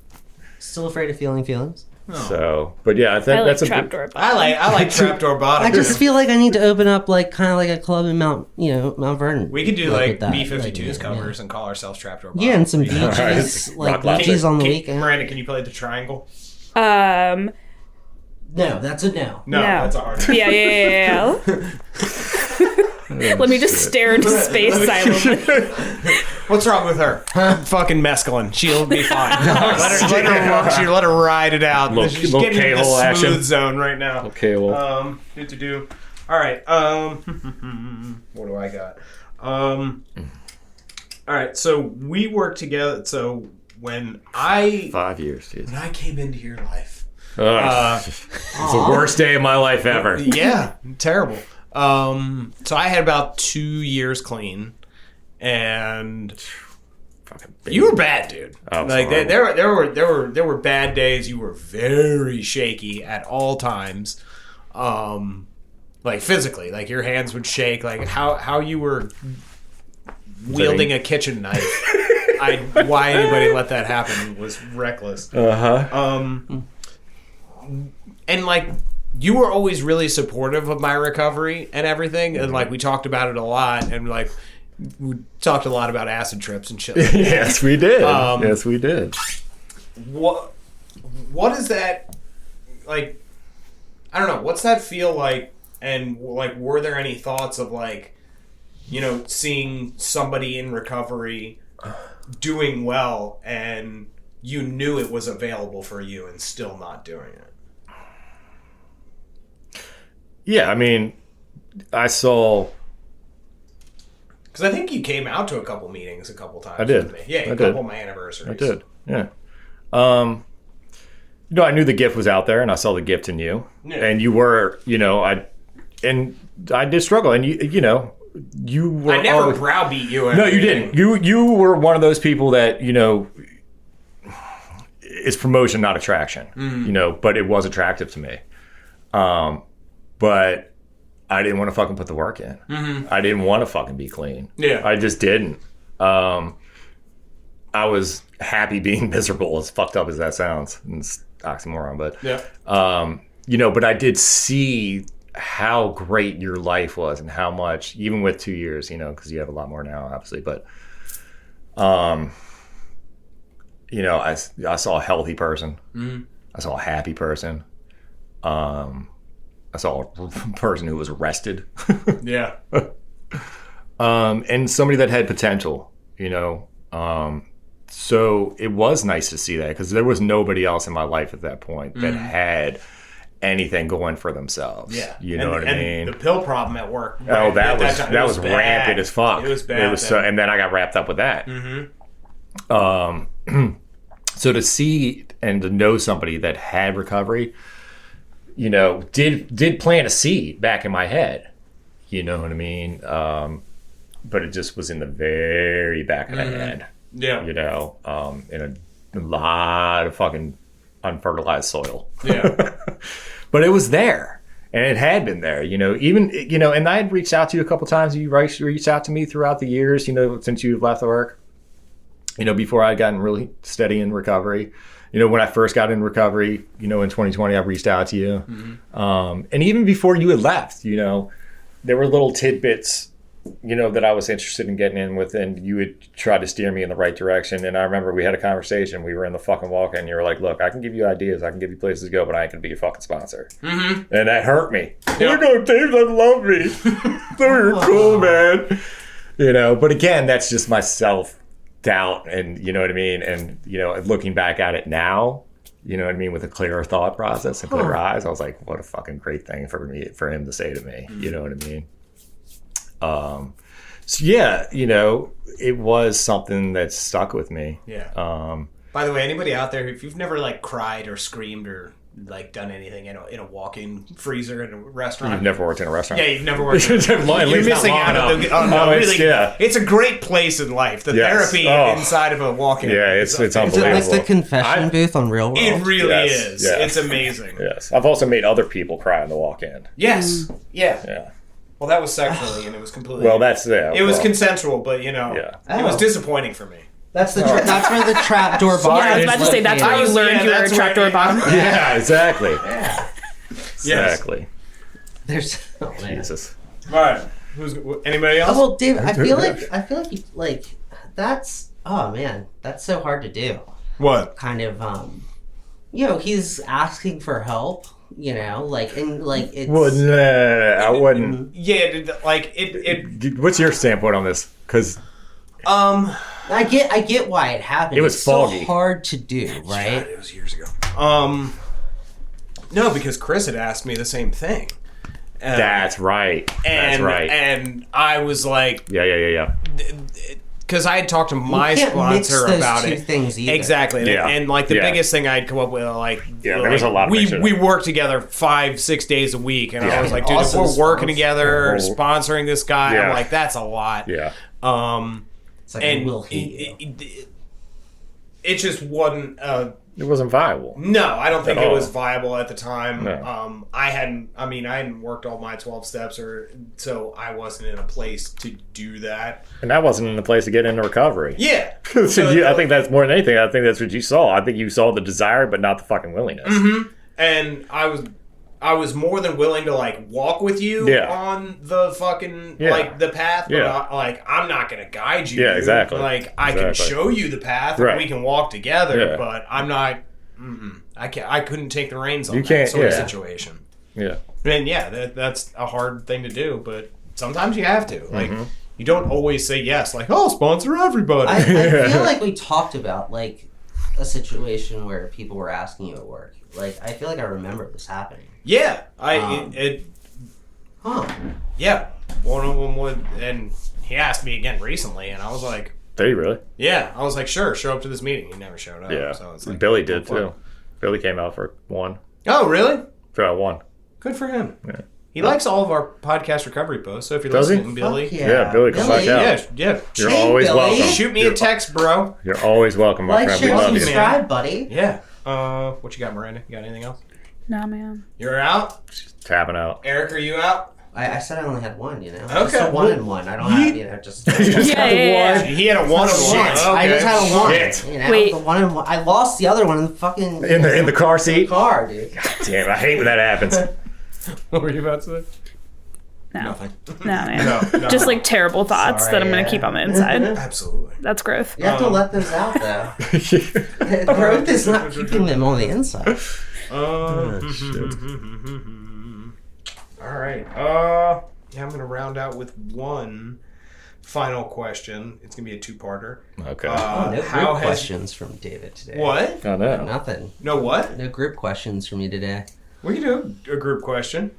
Still afraid of feeling feelings. So, but yeah, I think I like that's a TrapDoor. I like trapdoor bottom. I just feel like I need to open up like kind of like a club in Mount Vernon. we could do with like that. B-52s Like, covers and call ourselves trapdoor bottom. Yeah, and some Pretty much. beaches, like Rock Lobster. beaches on the Can- weekend. Miranda, can you play the triangle? No. No, that's a no. No, that's a hard one. Yeah. Let me just stare into space silently. What's wrong with her? Fucking mescaline. She'll be fine. let her ride it out. Little- She's little getting into the K-hole smooth action. zone right now. Okay, well, All right. What do I got? All right. So we worked together. So when I 5 years. Dude. when I came into your life, It's the worst day of my life ever. yeah, terrible. So I had about 2 years clean, and Fucking baby. you were bad, dude. Oh, Like sorry. there were bad days. You were very shaky at all times. Like physically, like your hands would shake. Like how you were wielding a kitchen knife. Why anybody let that happen was reckless. And like you were always really supportive of my recovery and everything, and like we talked about it a lot, and like we talked a lot about acid trips and shit. Like that. Yes, we did. Yes, we did. What is that like? I don't know. What's that feel like? And like, were there any thoughts of like, you know, seeing somebody in recovery doing well, and you knew it was available for you, and still not doing it? Yeah, I mean, I saw. Because I think you came out to a couple meetings a couple times. I did. With me. Yeah, I a did. couple of my anniversaries. I did. Yeah. You know, I knew the gift was out there, and I saw the gift in you, Yeah. and you were, you know, I did struggle, and you know, you were. I never always, browbeat you. Or no, you anything. didn't. You were one of those people that, you know, it's promotion, not attraction. You know, but it was attractive to me. But I didn't want to fucking put the work in. I didn't want to fucking be clean. Yeah. I just didn't. I was happy being miserable, as fucked up as that sounds. It's oxymoron, but Yeah. but I did see how great your life was and how much, even with 2 years, because you have a lot more now, obviously, but, I saw a healthy person. Mm-hmm. I saw a happy person. I saw a person who was arrested. Yeah. And somebody that had potential, so it was nice to see that because there was nobody else in my life at that point that had anything going for themselves. Yeah. You know what I mean? The pill problem at work. Oh, that was rampant as fuck. It was bad. And then I got wrapped up with that. Mm-hmm. So to see and to know somebody that had recovery, did plant a seed back in my head. You know what I mean? But it just was in the very back of the head. Yeah. In a lot of fucking unfertilized soil. Yeah. But it was there. And it had been there, even, and I had reached out to you a couple times. You reached out to me throughout the years, since you left the work, before I'd gotten really steady in recovery. When I first got in recovery, in 2020, I reached out to you. Mm-hmm. And even before you had left, there were little tidbits, that I was interested in getting in with, and you would try to steer me in the right direction. And I remember we had a conversation. We were in the fucking walk-in, and you were like, look, I can give you ideas. I can give you places to go, but I ain't going to be your fucking sponsor. Mm-hmm. And that hurt me. You're going to Dave that love me. So you're cool, man. But again, that's just my self-doubt, and you know what I mean? And, looking back at it now, you know what I mean, with a clearer thought process and clearer eyes, I was like, what a fucking great thing for him to say to me. Mm-hmm. You know what I mean? So yeah, it was something that stuck with me. Yeah. By the way, anybody out there, if you've never cried or screamed or done anything in a walk-in freezer in a restaurant, you've never worked in a restaurant. Yeah, you've never worked. You're missing out on it's a great place in life. The therapy inside of a walk-in. Yeah, it's unbelievable. Is it like the confession booth on Real World? It really is. Yes. It's amazing. Yes, I've also made other people cry in the walk-in. Yes. Yeah. Yeah. Well, that was sexually, and it was completely. Well, that's It was consensual, but it was disappointing for me. That's that's where the TrapDoor bar. Yeah, I was about to say that's where you learned you were a TrapDoor bomb. Yeah, exactly. Yeah. Exactly. There's Jesus. All right. Anybody else? Well, Dave, I feel like that's that's so hard to do. What? Kind of he's asking for help. It's. Well, no, I wouldn't. Yeah, What's your standpoint on this? Because I get why it happened. It was it's foggy. So hard to do, right? God, it was years ago. No, because Chris had asked me the same thing. That's right. That's right. And I was like, yeah. Because I had talked to my sponsor about it. Things either. Exactly. Yeah. And the biggest thing I'd come up with, there was a lot of we work together 5-6 days a week, and I was like, dude, if we're working together, sponsoring this guy, I'm like, that's a lot. Yeah. It's like it just wasn't. It wasn't viable. No, I don't think it was viable at the time. No. I hadn't worked all my 12 steps, so I wasn't in a place to do that. And I wasn't in a place to get into recovery. Yeah. I think that's more than anything. I think that's what you saw. I think you saw the desire, but not the fucking willingness. Mm-hmm. And I was more than willing to walk with you on the fucking the path, but I'm not gonna guide you. Yeah, exactly. I can show you the path, and we can walk together, but I'm not. I couldn't take the reins on that sort of situation. Yeah, and that's a hard thing to do, but sometimes you have to. You don't always say yes. I'll sponsor everybody. I feel like we talked about a situation where people were asking you at work. I feel like I remember this happening. Yeah, Yeah, one of them would, and he asked me again recently, and I was like, "Did he really?" Yeah, I was like, "Sure, show up to this meeting." He never showed up. Yeah, so it's Billy did too. Billy came out for one. Oh, really? For one. Good for him. Yeah. He likes all of our podcast recovery posts. So if you're listening, Billy, Billy, come back out. Yeah. You're always welcome. Shoot me a text, bro. You're always welcome, my friend. We love you. Subscribe, buddy. Yeah. What you got, Miranda? You got anything else? No, man. You're out? Tapping out. Eric, are you out? I said I only had one, you know? Okay. Just a one and one. I don't have, you know, just... Yeah. He had a one of one. Shit. I just had a one. Shit. You know? Wait. The one and one. I lost the other one in the fucking... In the car seat? car, dude. Damn, I hate when that happens. What were you about to say? No. Nothing. No, man. No. Just like terrible thoughts Sorry, that I'm going yeah. to keep on the inside. Absolutely. That's growth. You have to let those out, though. Growth is not keeping them on the inside. All right. Yeah, I'm gonna round out with one final question. It's gonna be a two-parter. Okay. No How group has questions from David today. what? Oh, no. Nothing. No what? No group questions from you today. We can do a group question.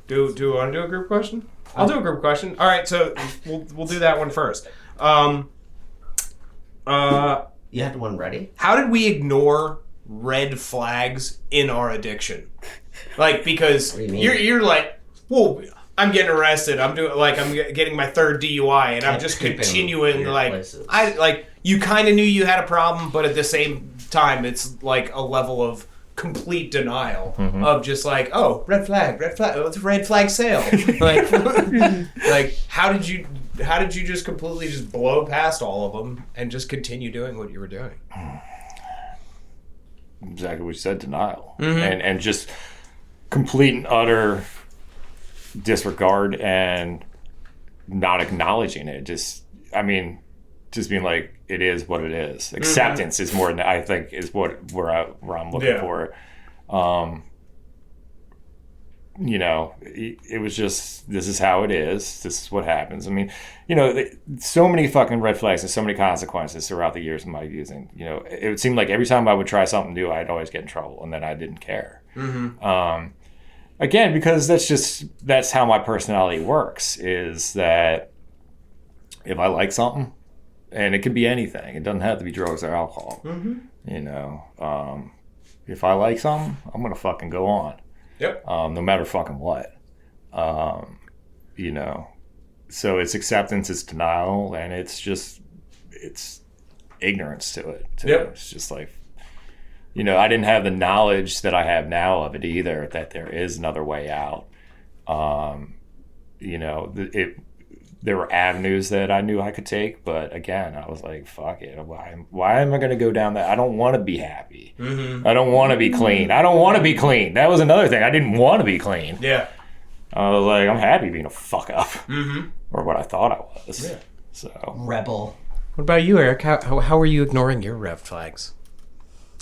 Do you want to do a group question? I'll do a group question. All right, so we'll do that one first. You had one ready? How did we ignore red flags in our addiction? Like, because What do you mean? you're like, well, I'm getting arrested. I'm doing like I'm getting my third DUI, and I'm just Creeping continuing weird like places. you kind of knew you had a problem, but at the same time, it's like a level of complete denial of just like, oh, red flag, oh, it's a red flag sale. like how did you just completely just blow past all of them and just continue doing what you were doing? Exactly what you said, denial. And just complete and utter disregard and not acknowledging it. Just being like, it is what it is. Acceptance is more than I think is where I'm looking for. It was just, this is how it is. This is what happens. I mean, so many fucking red flags and so many consequences throughout the years of my using. It would seem like every time I would try something new, I'd always get in trouble, and then I didn't care. Again, because that's how my personality works, is that if I like something, and it can be anything, it doesn't have to be drugs or alcohol. If I like something, I'm gonna fucking go on. Yep. No matter fucking what. So it's acceptance, it's denial, and it's ignorance to it. Yep. It's just like, I didn't have the knowledge that I have now of it either, that there is another way out. There were avenues that I knew I could take, but again, I was like, fuck it. Why am I going to go down that? I don't want to be happy. I don't want to be clean. I don't want to be clean. That was another thing. I didn't want to be clean. Yeah. I was like, I'm happy being a fuck up. Or what I thought I was. Yeah. So. Rebel. What about you, Eric? How are you ignoring your red flags?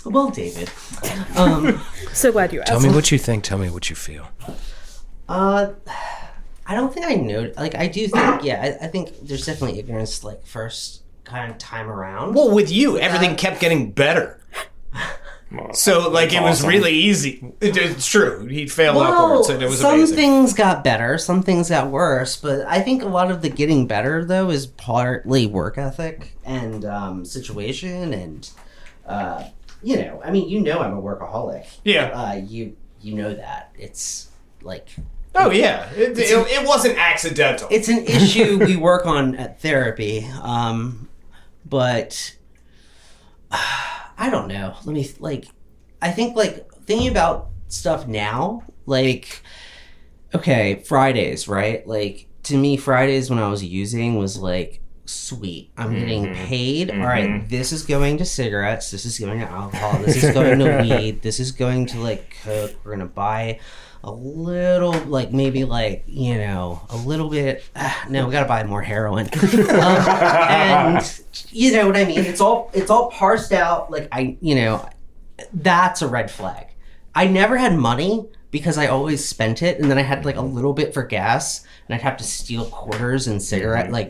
Well, David. So glad you asked. Tell me what you think. Tell me what you feel. I don't think I know. Like, I do think, I think there's definitely ignorance, like, first kind of time around. Well, with you, everything kept getting better. So, like, it was really easy. It's true. He failed upwards, and it was some amazing. things got better, some things got worse, but I think a lot of the getting better, though, is partly work ethic and situation and, I'm a workaholic. Yeah. You know that. It's, like... Oh, yeah. It wasn't accidental. It's an issue we work on at therapy, but I don't know. I think, thinking about stuff now, okay, Fridays, right? Like, to me, Fridays when I was using was, sweet. I'm getting paid. All right, this is going to cigarettes. This is going to alcohol. This is going to weed. This is going to, Coke. We're going to buy... a little, maybe a little bit, no, we gotta buy more heroin. And you know what I mean? It's all parsed out, that's a red flag. I never had money because I always spent it, and then I had, a little bit for gas, and I'd have to steal quarters and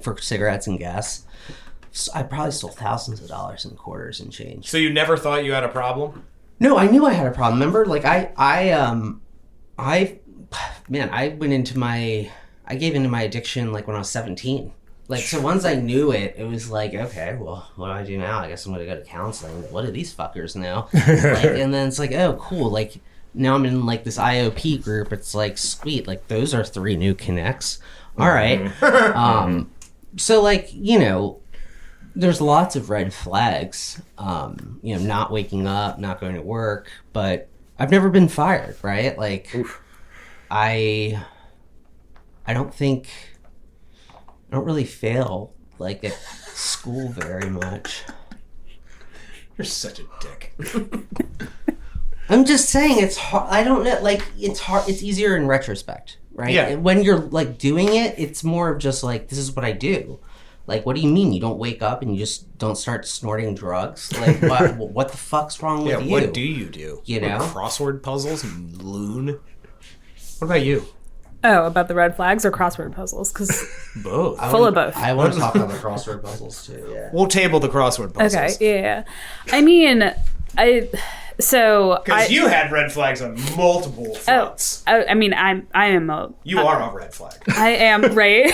for cigarettes and gas. So I probably stole thousands of dollars in quarters and change. So you never thought you had a problem? No, I knew I had a problem. Remember, I gave into my addiction when I was 17. So once I knew it, it was okay, well, what do I do now? I guess I'm going to go to counseling. What do these fuckers know? And then it's oh, cool. Now I'm in this IOP group. It's sweet. Those are 3 new connects. All right. So there's lots of red flags. Not waking up, not going to work, but I've never been fired, right? I don't really fail like at school very much. You're such a dick. I'm just saying it's hard. I don't know. Like it's hard. It's easier in retrospect, right? Yeah. When you're like doing it, it's more of just like, this is what I do. Like, what do you mean you don't wake up and you just don't start snorting drugs? Like, what the fuck's wrong with you? What do you do? You know? Crossword puzzles and loon. What about you? Oh, about the red flags or crossword puzzles? Because Both. full of both. I want to talk about the crossword puzzles too. Yeah. We'll table the crossword puzzles. Okay, yeah. I mean, Because you had red flags on multiple fronts. I mean, I am a. You are a red flag. I am, right?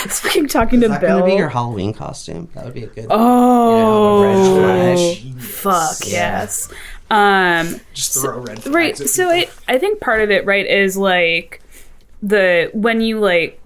Speaking talking to Is that Bill. going to be your Halloween costume? That would be a good. Oh, a red flag. fuck yes. Just throw red flags. Right. At So people. I think part of it, right, is like when you like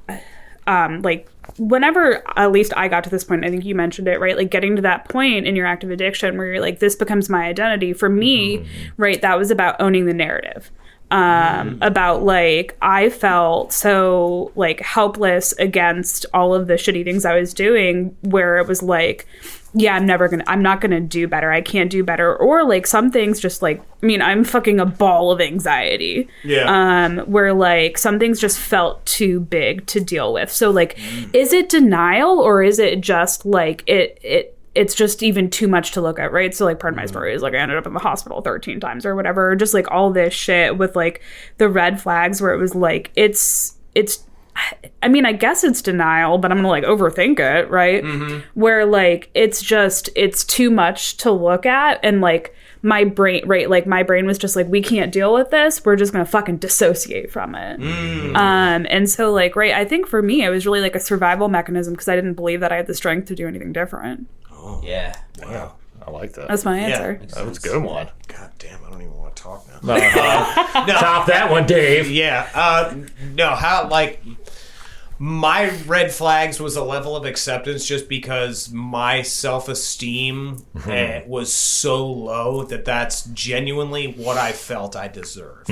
whenever at least I got to this point, I think you mentioned it, right? Like getting to that point in your active addiction where you're like, this becomes my identity. For me, right, that was about owning the narrative. About like I felt so like helpless against all of the shitty things I was doing, where it was like, yeah, I'm not gonna do better. I can't do better. Or like some things just like, I mean, I'm fucking a ball of anxiety. Yeah. Where like some things just felt too big to deal with. So like, is it denial or is it just like it's just even too much to look at, right? So like part of my story is like I ended up in the hospital 13 times or whatever, just like all this shit with like the red flags where it was like it's I mean, I guess it's denial, but I'm gonna like overthink it, right? Where like it's too much to look at, and like my brain, right? Like my brain was just like, we can't deal with this. We're just gonna fucking dissociate from it. And so like, right, I think for me, it was really like a survival mechanism because I didn't believe that I had the strength to do anything different. Yeah. Wow. I like that. That's my answer. That was a good one. God damn, I don't even want to talk now. Top that one, Dave. Yeah. No, how, like, my red flags was a level of acceptance just because my self-esteem was so low that that's genuinely what I felt I deserved.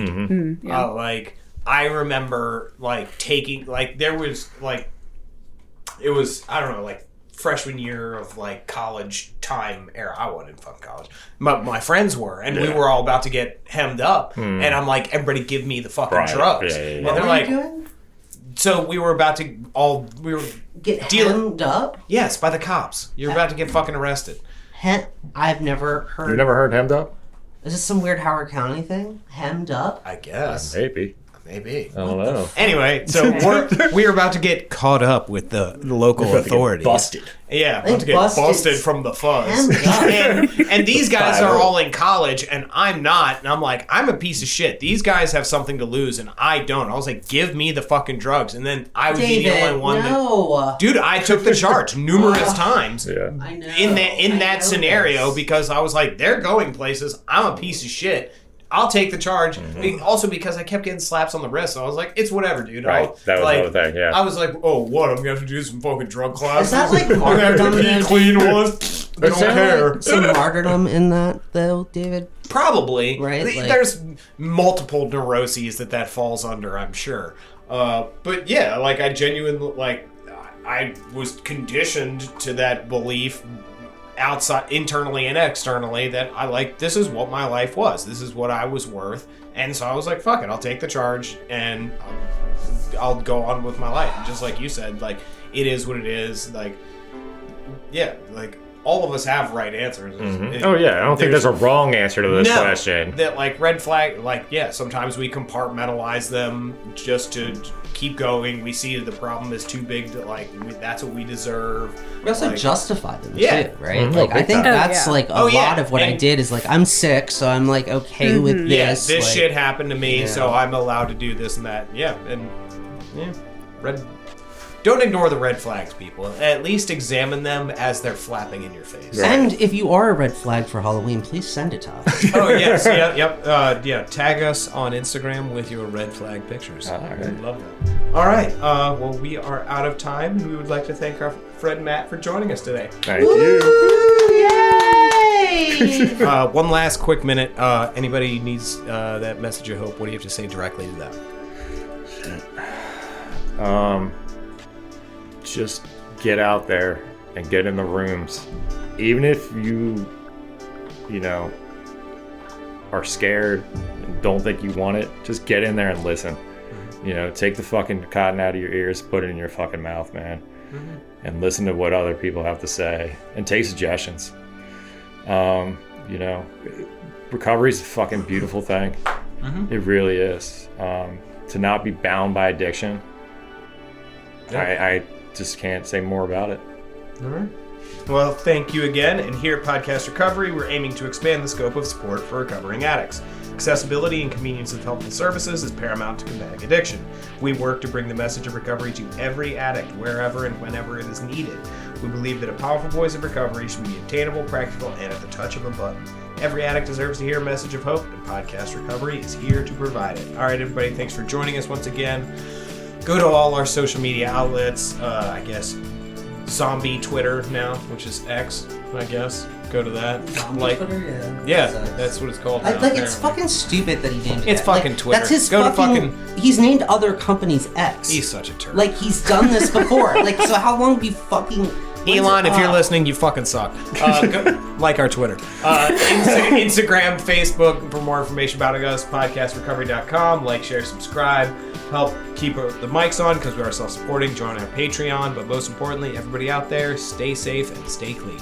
Like, I remember, like, taking, like, there was, like, it was, I don't know, like, freshman year of like college time era. I wasn't in fucking college. My friends were, and we were all about to get hemmed up. And I'm like, everybody give me the fucking drugs. And they're like, so we were about to Get hemmed up? Yes, by the cops. You're about to get fucking arrested. I've never heard. You never heard hemmed up? Is this some weird Howard County thing? Hemmed up? I guess. Maybe. Maybe. I don't know. Anyway, so we're about to get caught up with the local authorities. Busted. Yeah, about to get busted from the fuzz. And these guys are all in college, and I'm not. And I'm like, I'm a piece of shit. These guys have something to lose, and I don't. I was like, give me the fucking drugs. And then I would be the only one that... Dude, I took the charge numerous times I know. in that scenario because I was like, they're going places. I'm a piece of shit. I'll take the charge. Also because I kept getting slaps on the wrist. So I was like, it's whatever, dude. Right. That was like, another thing, yeah. I was like, oh, what? I'm going to have to do some fucking drug classes? Is that like I'm going to have to martyrdom? be clean ones? They don't care. Like some martyrdom in that, though, David? Probably. Right? Like, there's multiple neuroses that falls under, I'm sure. But yeah, like I genuinely, like, I was conditioned to that belief outside, internally and externally, that I like, this is what my life was. This is what I was worth. And so I was like, fuck it, I'll take the charge and I'll go on with my life. And just like you said, like, it is what it is. Like, yeah, like, all of us have right answers. Oh yeah, I don't think there's a wrong answer to this question. That like red flag, like yeah, sometimes we compartmentalize them just to keep going. We see the problem is too big to like. That's what we deserve. We also like, justify them too, right? Mm-hmm. Like I think that's like a lot of what I and, did is like I'm sick, so I'm like okay with this. Yeah, this like, shit happened to me, so I'm allowed to do this and that. Yeah, and red. Don't ignore the red flags, people. At least examine them as they're flapping in your face. Right. And if you are a red flag for Halloween, please send it to us. Oh, yes. Yep. Tag us on Instagram with your red flag pictures. All right. We'd love that. All right. Well, we are out of time, and we would like to thank our friend Matt for joining us today. Thank you. Yay! One last quick minute. Anybody needs that message of hope, what do you have to say directly to them? Just get out there and get in the rooms. Even if you know, are scared and don't think you want it, just get in there and listen. You know, take the fucking cotton out of your ears, put it in your fucking mouth, man. And listen to what other people have to say and take suggestions. You know, recovery is a fucking beautiful thing. It really is. To not be bound by addiction, I just can't say more about it. All right. Well, thank you again. And here at Podcast Recovery, we're aiming to expand the scope of support for recovering addicts. Accessibility and convenience of helpful services is paramount to combating addiction. We work to bring the message of recovery to every addict, wherever and whenever it is needed. We believe that a powerful voice of recovery should be attainable, practical, and at the touch of a button. Every addict deserves to hear a message of hope, and Podcast Recovery is here to provide it. All right, everybody, thanks for joining us once again. Go to all our social media outlets, I guess zombie Twitter now, which is X, I guess. Go to that. Zombie Twitter, yeah, that's what it's called now, it's fucking stupid that he named it. It's fucking Twitter. That's his Go fucking... He's named other companies X. He's such a turd. Like, he's done this before. Like, so how long have you fucking... Elon, if you're listening, you fucking suck. Go, like our Twitter. Instagram, Facebook. For more information about us, podcastrecovery.com. Like, share, subscribe. Help keep the mics on because we are self-supporting. Join our Patreon. But most importantly, everybody out there, stay safe and stay clean.